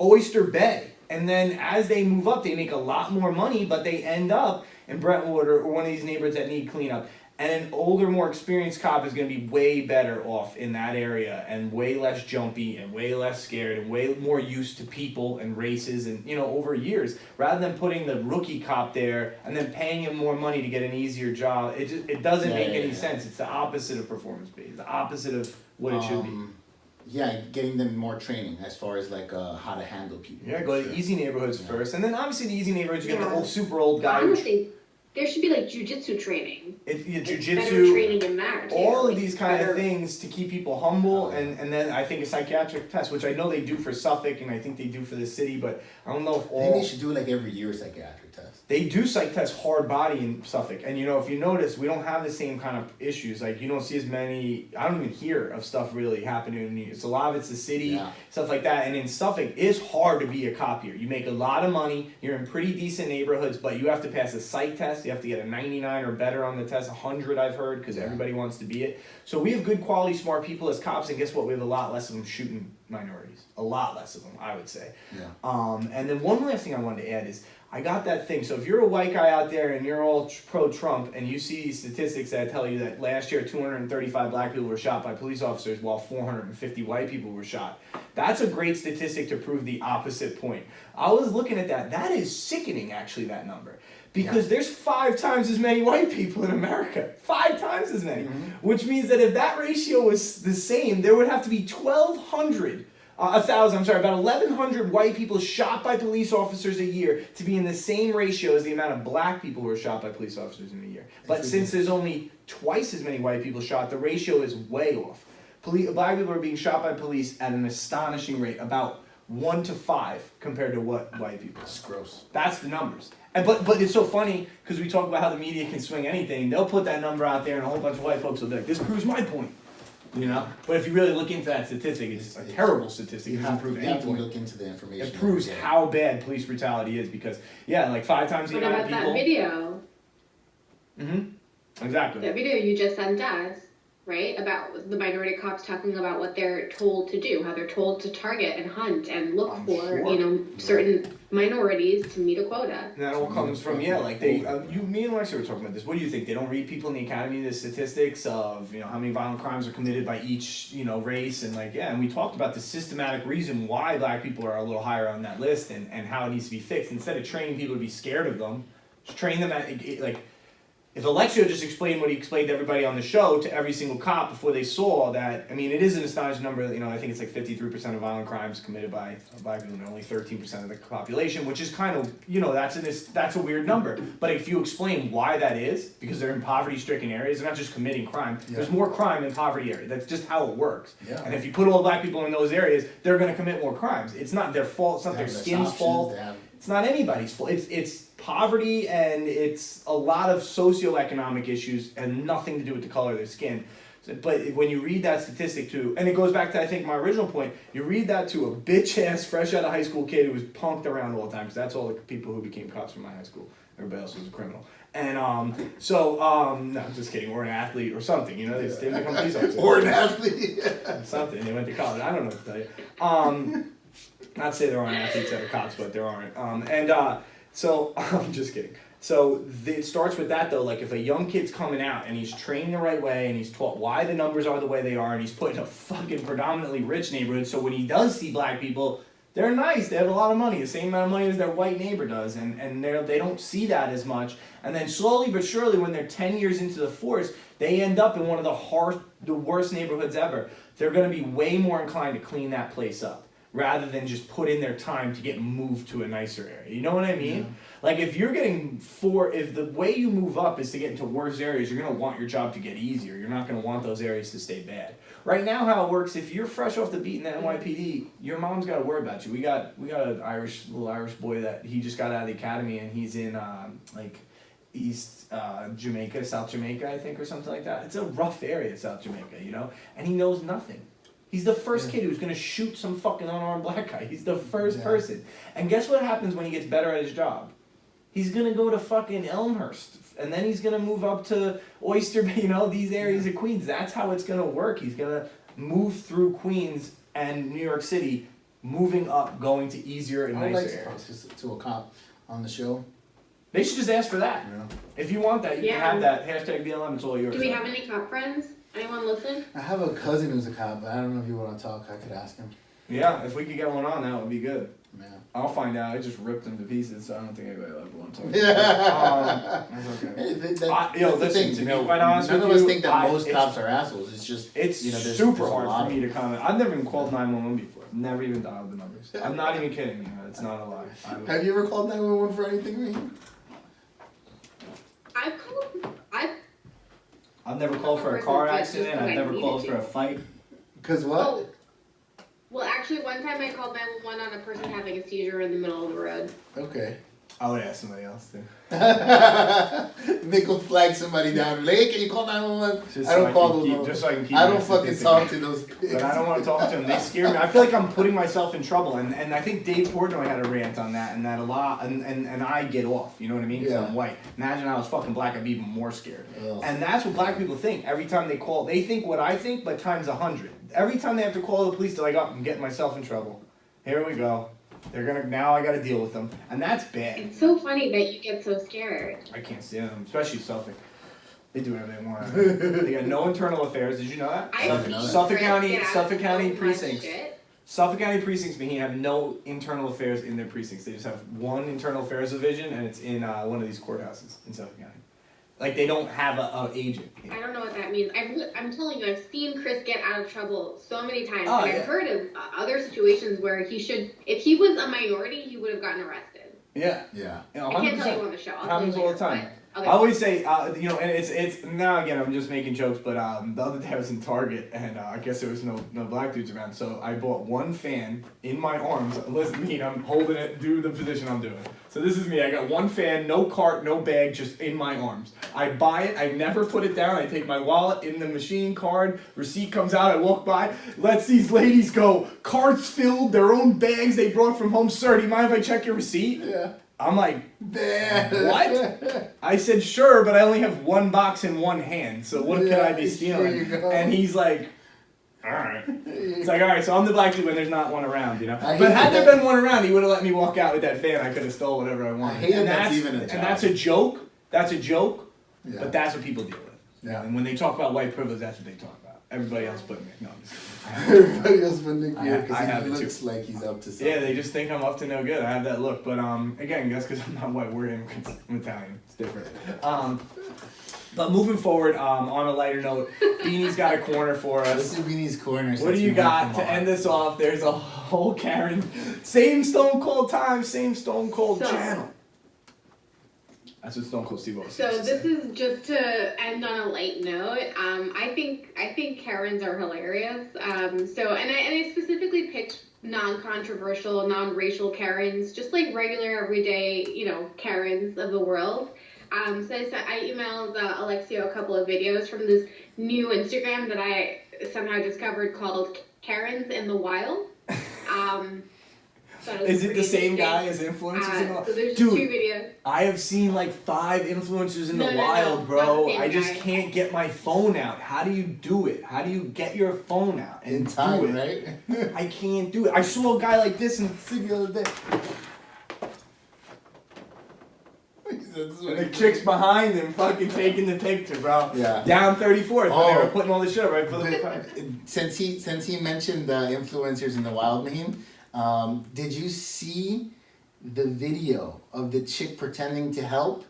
Oyster Bay, and then as they move up, they make a lot more money, but they end up in Brentwood or one of these neighborhoods that need cleanup. And an older, more experienced cop is going to be way better off in that area, and way less jumpy, and way less scared, and way more used to people and races, and over years, rather than putting the rookie cop there and then paying him more money to get an easier job. It doesn't make any sense. It's the opposite of performance based. The opposite of what it should be. Yeah, getting them more training as far as like how to handle people. Yeah, go to easy neighborhoods first, and then obviously the easy neighborhoods you get the super old guy. Honestly, there should be like jujitsu training. Jujitsu, better training in that too. all of these kind of things to keep people humble, and then I think a psychiatric test, which I know they do for Suffolk, and I think they do for the city, but I don't know if all. I think they should do it like every year, psychiatric test. They do psych tests hard body in Suffolk, and if you notice, we don't have the same kind of issues. Like you don't see as many. I don't even hear of stuff really happening. It's a lot of it's the city, stuff like that. And in Suffolk, it's hard to be a cop here. You make a lot of money. You're in pretty decent neighborhoods, but you have to pass a psych test. You have to get a 99 or better on the test. 100 I've heard, because everybody wants to be it. So we have good quality, smart people as cops, and guess what? We have a lot less of them shooting minorities. A lot less of them, I would say. Yeah. And then one last thing I wanted to add is, I got that thing. So if you're a white guy out there and you're all pro-Trump and you see statistics that tell you that last year 235 black people were shot by police officers while 450 white people were shot, that's a great statistic to prove the opposite point. I was looking at that. That is sickening, actually, that number. Because there's 5 times as many white people in America. 5 times as many. Which means that if that ratio was the same, there would have to be 1,200 1,000, I'm sorry, about 1,100 white people shot by police officers a year to be in the same ratio as the amount of black people who are shot by police officers in a year. But since there's only twice as many white people shot, the ratio is way off. Black people are being shot by police at an astonishing rate, about 1 to 5 compared to what white people. It's gross. That's the numbers. And but it's so funny because we talk about how the media can swing anything. They'll put that number out there and a whole bunch of white folks will be like, this proves my point. You know? But if you really look into that statistic, it's a terrible statistic. It doesn't prove any point. Look into the information. It proves how bad police brutality is because, like 5 times the amount of people. What about that video? Exactly. That video you just sent us, right? About the minority cops talking about what they're told to do, how they're told to target and hunt and look for, certain minorities to meet a quota. And that all comes from, like me and Lexi were talking about this. What do you think? They don't read people in the academy the statistics of, how many violent crimes are committed by each, race and and we talked about the systematic reason why black people are a little higher on that list and how it needs to be fixed. Instead of training people to be scared of them, just train them at, if Alexio just explained what he explained to everybody on the show to every single cop before they saw that, it is an astonishing number. I think it's like 53% of violent crimes committed by black people, and only 13% of the population, which is kind of, that's a weird number. But if you explain why that is, because they're in poverty-stricken areas, they're not just committing crime. Yeah. There's more crime in poverty areas. That's just how it works. Yeah. And if you put all black people in those areas, they're going to commit more crimes. It's not their fault. It's not their skin's fault. It's not anybody's fault. It's poverty and it's a lot of socioeconomic issues and nothing to do with the color of their skin. But when you read that statistic too, and it goes back to, I think, my original point, you read that to a bitch-ass, fresh out of high school kid who was punked around all the time, because that's all the people who became cops from my high school. Everybody else was a criminal. And no, I'm just kidding, or an athlete or something, they just didn't become police officers. Or an athlete. Something, they went to college, I don't know what to tell you. Not to say there aren't athletes that are cops, but there aren't. So, I'm just kidding. So, it starts with that, though. Like, if a young kid's coming out and he's trained the right way and he's taught why the numbers are the way they are and he's put in a fucking predominantly rich neighborhood, so when he does see black people, they're nice. They have a lot of money, the same amount of money as their white neighbor does, and they don't see that as much. And then slowly but surely, when they're 10 years into the force, they end up in one of the worst neighborhoods ever. They're going to be way more inclined to clean that place up, rather than just put in their time to get moved to a nicer area. You know what I mean? Yeah. Like, if the way you move up is to get into worse areas, you're going to want your job to get easier. You're not going to want those areas to stay bad. Right now, how it works, if you're fresh off the beat in the NYPD, your mom's got to worry about you. We got an little Irish boy that he just got out of the academy, and he's in, East Jamaica, South Jamaica, I think, or something like that. It's a rough area, South Jamaica, and he knows nothing. He's the first kid who's going to shoot some fucking unarmed black guy. He's the first person. And guess what happens when he gets better at his job? He's going to go to fucking Elmhurst. And then he's going to move up to Oyster Bay, these areas of Queens. That's how it's going to work. He's going to move through Queens and New York City, moving up, going to easier and nicer areas. To a cop on the show. They should just ask for that. Yeah. If you want that, you can have that. Hashtag BLM, it's all yours. Do we have any cop friends? Anyone listen? I have a cousin who's a cop, but I don't know if you want to talk. I could ask him. Yeah, if we could get one on, that would be good. Yeah. I'll find out. I just ripped them to pieces, so I don't think anybody will ever want to talk. That's okay. Listen, to be quite honest with you, none of us think that most cops are assholes. It's just it's super hard for me to comment. I've never even called 911 before. Never even dialed the numbers. I'm not even kidding. It's not a lie. Have you ever called 911 for anything, Raheem? I've never called for a car accident. I've never called for a fight. Because what? Oh. Well, actually, one time I called 911 on a person having a seizure in the middle of the road. Okay. I would ask somebody else too. Nick will flag somebody down. Like, hey, can you call 911? I don't call them. Just so I can keep. I don't fucking talk to those pigs. But I don't want to talk to them. They scare me. I feel like I'm putting myself in trouble, and I think Dave Portnoy had a rant on that, and that a lot, and I get off. You know what I mean? Because I'm white. Imagine I was fucking black, I'd be even more scared. Ugh. And that's what black people think. Every time they call, they think what I think, but times 100. Every time they have to call the police, they're like, "Oh, I'm getting myself in trouble. Here we go. Now I gotta deal with them." And that's bad. It's so funny that you get so scared. I can't stand them, especially Suffolk. They do whatever they want. They got no internal affairs. Did you know that? Suffolk County precincts. Suffolk County precincts mean have no internal affairs in their precincts. They just have one internal affairs division, and it's in one of these courthouses in Suffolk County. Like they don't have a agent. I don't know what that means. I'm telling you, I've seen Chris get out of trouble so many times. Oh, and yeah. I've heard of other situations where if he was a minority, he would have gotten arrested. Yeah. Yeah. You know, I can't tell you on the show. Happens all the time. Okay. I always say, you know, and it's now again I'm just making jokes, but the other day I was in Target and I guess there was no black dudes around, so I bought one fan in my arms. Listen, me, I'm holding it, do the position I'm doing. So this is me. I got one fan, no cart, no bag, just in my arms. I buy it. I never put it down. I take my wallet in the machine, card, receipt comes out. I walk by, lets these ladies go. Carts filled, their own bags they brought from home. Sir, do you mind if I check your receipt? Yeah. I'm like, what? I said, sure, but I only have one box in one hand, so what could I be stealing? And he's like, all right. It's like, all right, so I'm the black dude when there's not one around, you know? But had there been one around, he would have let me walk out with that fan. I could have stole whatever I wanted. I hate that's even a job. And that's a joke. That's a joke. Yeah. But that's what people deal with. Yeah. And when they talk about white privilege, that's what they talk about. Everybody else but me. No, I'm just kidding. Everybody else but Nick here I have because he it looks too. like he's up to something. Yeah, they just think I'm up to no good. I have that look. But again, that's because I'm not white. We're immigrants. I'm Italian. It's different. But moving forward, on a lighter note, Beanie's got a corner for us. This is Beanie's corner. What do you got to end this off? There's a whole Karen, same Stone Cold time, same Stone Cold channel. That's what Stone Cold Steve always says. So this is just to end on a light note. I think Karens are hilarious. And I specifically picked non-controversial, non-racial Karens, just like regular, everyday, you know, Karens of the world. So I emailed Alexio a couple of videos from this new Instagram that I somehow discovered called Karens in the Wild. Is it the same guy as influencers in the wild? So there's Dude, 2 videos. I have seen like 5 influencers in the No, wild, not bro. the same I just guy. can't get my phone out. How do you do it? How do you get your phone out and In time, do it? right? I can't do it. I saw a guy like this in the city the other day. And the chick's behind him fucking taking the picture, bro. Yeah. Down 34th when they were putting all this shit up right for the Since he mentioned the influencers in the wild meme, did you see the video of the chick pretending to help?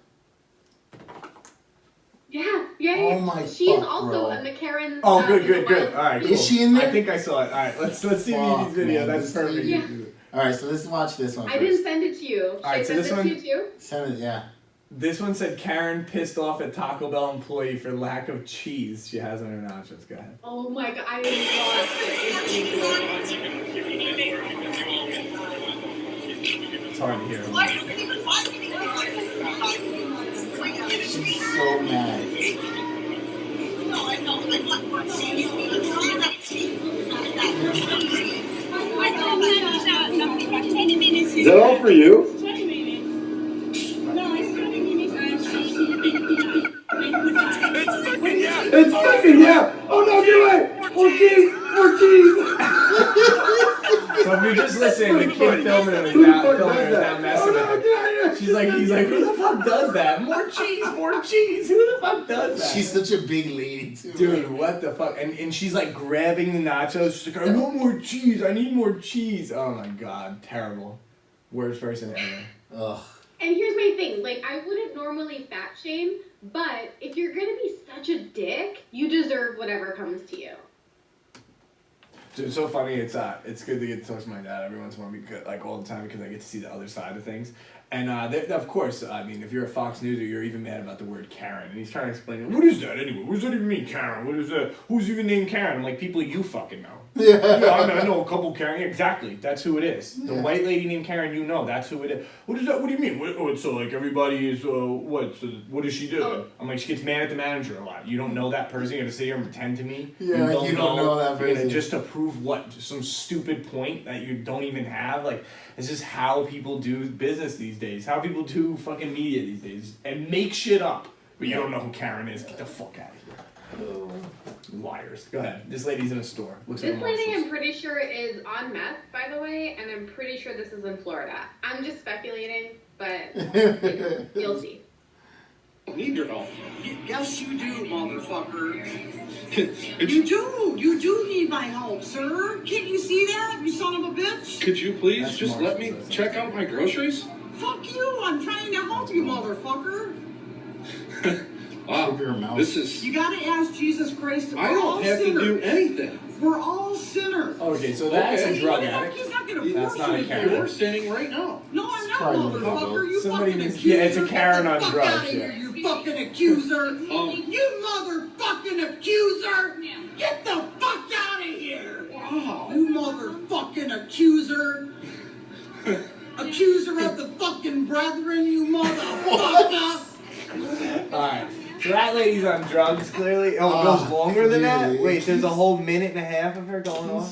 Yeah. Oh my She's fuck, also bro. in the Karen. Oh, good. All right, cool. Is she in there? I think I saw it. All right, let's see Beanie's video. Man, That's this perfect. Yeah. All right, so let's watch this one I first. didn't send it to you. Should Alright, I so send this it one- to you too? Send it, yeah. This one said Karen pissed off at Taco Bell employee for lack of cheese she has on her nachos. Go ahead. Oh my god, I lost it. It's hard to hear. She's so mad. Is that all for you? It's fucking yeah! Oh no, get away! More cheese! So if you're just listening, the kid filming it is now messing with her. He's like, who the fuck does that? More cheese! Who the fuck does that? She's such a big lady, too. Dude, what the fuck? And she's like grabbing the nachos. She's like, I want more cheese. I need more cheese. Oh my god, terrible. Worst person ever. Ugh. And here's my thing, like, I wouldn't normally fat shame, but if you're gonna be such a dick, you deserve whatever comes to you. Dude, it's so funny. It's good to get to talk to my dad every once in a while, because, like all the time, because I get to see the other side of things. And of course, I mean, if you're a Fox Newser, you're even mad about the word Karen. And he's trying to explain, what is that anyway? What does that even mean, Karen? What is that? Who's even named Karen? I'm like, people you fucking know. Yeah, I know a couple Karen. Exactly, that's who it is. The white lady named Karen, you know, that's who it is. What is that? What do you mean? So like everybody is what? So what does she do? Oh. I'm like, she gets mad at the manager a lot. You don't know that person. You're gonna sit here and pretend to me. Yeah, you don't know that You're gonna person. just to prove what? Some stupid point that you don't even have. Like, it's just how people do business these days. How people do fucking media these days, and make shit up. But you don't know who Karen is. Get the fuck out of here. Liars. Go ahead. This lady's in a store. Looks like This a lady, monster. I'm pretty sure, is on meth, by the way, and I'm pretty sure this is in Florida. I'm just speculating, but you'll see. Need your help. Yes, you do, motherfucker. You do need my help, sir. Can't you see that, you son of a bitch? Could you please That's just let me Marshall's, check out my groceries? Fuck you, I'm trying to help you, motherfucker. Wow. Look at her mouth. This is. You gotta ask Jesus Christ. I don't have to do anything. We're all sinners. Okay, so that's Okay. a drug He's addict. not gonna That's force not you a to Karen. do You're it. sinning right now. No, I'm not, Try to do motherfucker. You Somebody fucking needs- accuser. yeah, it's a Karen on Get the fuck drugs, out of yeah. here, you fucking accuser. You motherfucking accuser. Get the fuck out of here. Wow. You motherfucking accuser. Accuser of the fucking brethren, you motherfucker. Alright, so that lady's on drugs clearly. Oh, it goes longer than that? really? Wait, there's a whole minute and a half of her going on?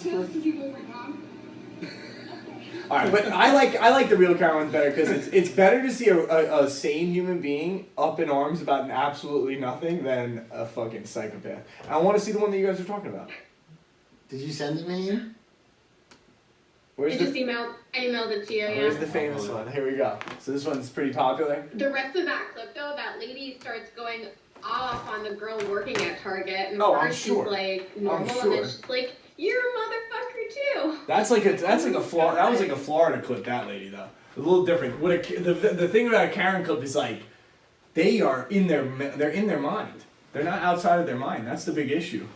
Alright, but I like the real Karen ones better because it's better to see a sane human being up in arms about absolutely nothing than a fucking psychopath. I want to see the one that you guys are talking about. Did you send it me? Where's I just the emailed it to you, Where's yeah. the famous one? Here we go. So this one's pretty popular. The rest of that clip, though, that lady starts going off on the girl working at Target, and Oh, I'm first sure. she's like normal, I'm and sure. then she's like, "You're a motherfucker too." That's like a Florida. That was like a Florida clip. That lady though, a little different. The thing about a Karen clip is like, they're in their mind. They're not outside of their mind. That's the big issue.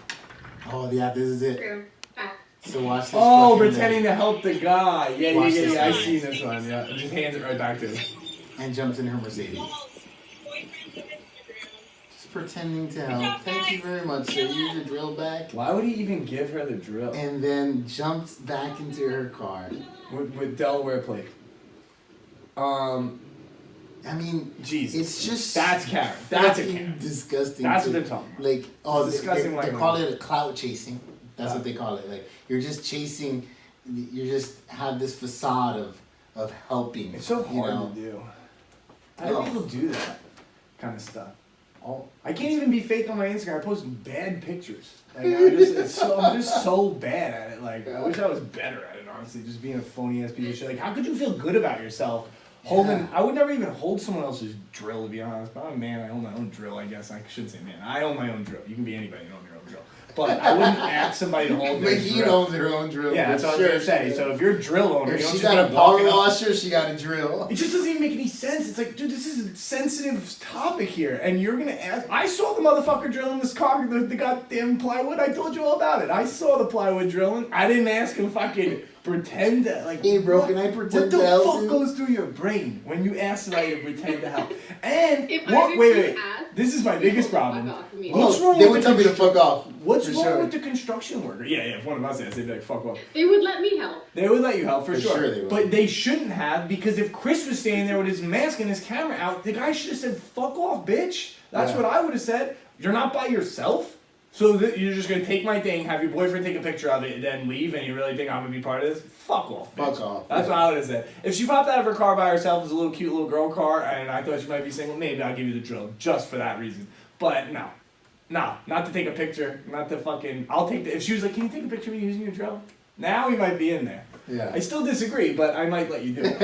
Oh yeah, this is it. True. Fact. So watch this. Oh, fucking pretending to help the guy. Yeah. Watch this I've one. seen this one. Yeah, just hands it right back to him. and jumps in her Mercedes. Just pretending to help. Thank you very much, sir. Use your drill back. Why would he even give her the drill And then jumps back into her car. with Delaware plate? I mean, Jesus. it's just That's Karen. That's a fucking Karen. disgusting. That's to- what they're talking about. Like, oh, It's disgusting they like call that. it a clout chasing. That's what they call it. Like, you're just chasing. You just have this facade of helping. It's so you hard know? to do. How do Oh. people do that kind of stuff? Oh, I can't even be fake on my Instagram. I post bad pictures. Like, I'm just so bad at it. Like, I wish I was better at it, honestly. Just being a phony ass piece of shit. Like, how could you feel good about yourself holding? Yeah. I would never even hold someone else's drill, to be honest. But I'm a man. I own my own drill, I guess. I shouldn't say man. I own my own drill. You can be anybody. You own your own drill. But I wouldn't ask somebody to hold their but he drill. owns her own drill. Yeah, that's what I was gonna say. So if you're a drill owner, If you don't she just got a be walking power up- washer, she got a drill. It just doesn't even make any sense. It's like, dude, this is a sensitive topic here, and you're gonna ask. I saw the motherfucker drilling this car, the goddamn plywood. I told you all about it. I saw the plywood drilling. I didn't ask him fucking pretend to like. Hey, bro, what- can I pretend What the to help fuck you? goes through your brain when you ask somebody to pretend to help? And If what? I Wait. refuse to ask, This is my biggest problem. fuck off immediately. What's Oh, wrong they with would the tell me to fuck off. What's for wrong sure. with the construction worker? Yeah, if one of us asked, they'd be like, fuck off. They would let me help. They would let you help for For sure. sure they would. But they shouldn't have, because if Chris was standing there with his mask and his camera out, the guy should have said, fuck off, bitch. That's Yeah. what I would have said. You're not by yourself? So that you're just gonna take my thing, have your boyfriend take a picture of it, and then leave, and you really think I'm gonna be part of this? Fuck off, bitch. Fuck off. That's what I would have said. If she popped out of her car by herself, it was a little cute little girl car, and I thought she might be single, maybe I'll give you the drill, just for that reason. But no. No, not to take a picture, not to fucking, I'll take the, if she was like, can you take a picture of me using your drill? Now we might be in there. Yeah. I still disagree, but I might let you do it.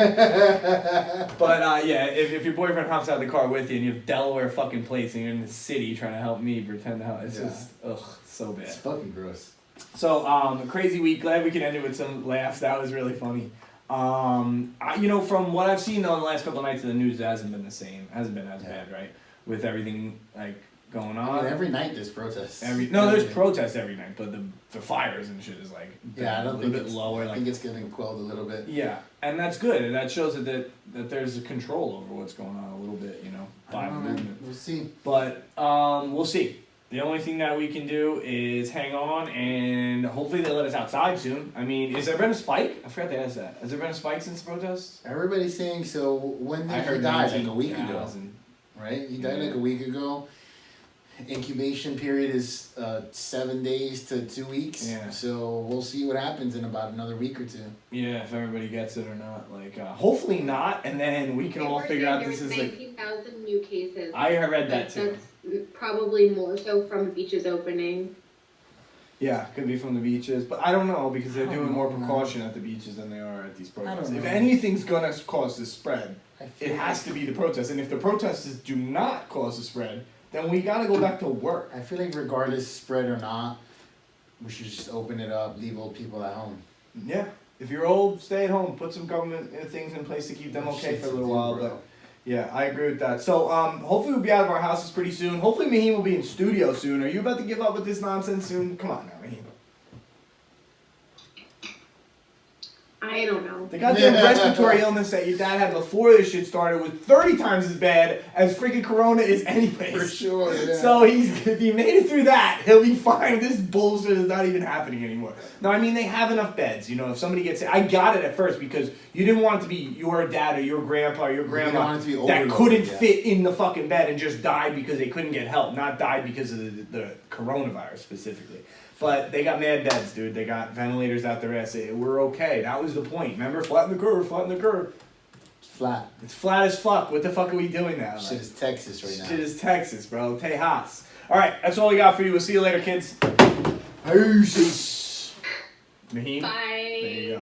But yeah, if your boyfriend hops out of the car with you and you have Delaware fucking plates and you're in the city trying to help me pretend to help, it's Yeah. just, ugh, so bad. It's fucking gross. So, crazy week. Glad we can end it with some laughs. That was really funny. From what I've seen on the last couple of nights of the news, it hasn't been the same. It hasn't been as bad, right? With everything like going on. I mean, every night there's protests. There's protests every night, but the fires and shit is like Yeah, I don't a think little bit lower. I Like think it's getting quelled a little bit. yeah, and that's good. And that shows that there's a control over what's going on a little bit, by I the don't know, man. movement. We'll see. But we'll see. The only thing that we can do is hang on, and hopefully they let us outside soon. I mean, has there been a spike? I forgot to ask that. Has there been a spike since the protests? Everybody's saying so. When I did he heard die? Like a week ago, 19,000. right? He died Yeah. like a week ago. Incubation period is 7 days to 2 weeks. Yeah. So we'll see what happens in about another week or two. Yeah, if everybody gets it or not. Like, hopefully not, and then we can They all were figure saying out there this was is like. 19,000 new cases. I read that too. That's probably more so from beaches opening. Yeah, could be from the beaches, but I don't know because they're I don't doing more know, man. precaution at the beaches than they are at these protests. don't If know. anything's gonna cause this spread, I feel it has to be the protests, and if the protests do not cause a spread, then we gotta go back to work. I feel like regardless spread or not, we should just open it up, leave old people at home. Yeah, if you're old, stay at home. Put some government things in place to keep them okay Shit for a to little do, while. bro. But Yeah, I agree with that. So, hopefully we'll be out of our houses pretty soon. Hopefully Maheen will be in studio soon. Are you about to give up with this nonsense soon? Come on now, Maheen. I don't know. The goddamn respiratory illness that your dad had before this shit started was 30 times as bad as freaking Corona is anyways. For sure, yeah. So if he made it through that, he'll be fine. This bullshit is not even happening anymore. No, I mean, they have enough beds. You know, if somebody gets sick, I got it at first because you didn't want it to be your dad or your grandpa or your grandma that couldn't fit in the fucking bed and just died because they couldn't get help, not died because of the coronavirus specifically. But they got mad beds, dude. They got ventilators out their ass. We're okay. That was the point. Remember? Flatten the curve, flatten the curve. It's flat. It's flat as fuck. What the fuck are we doing now? Shit is Texas right now. Shit is Texas, bro. Tejas. Alright, that's all we got for you. We'll see you later, kids. Peace. Maheen? Bye. There you go.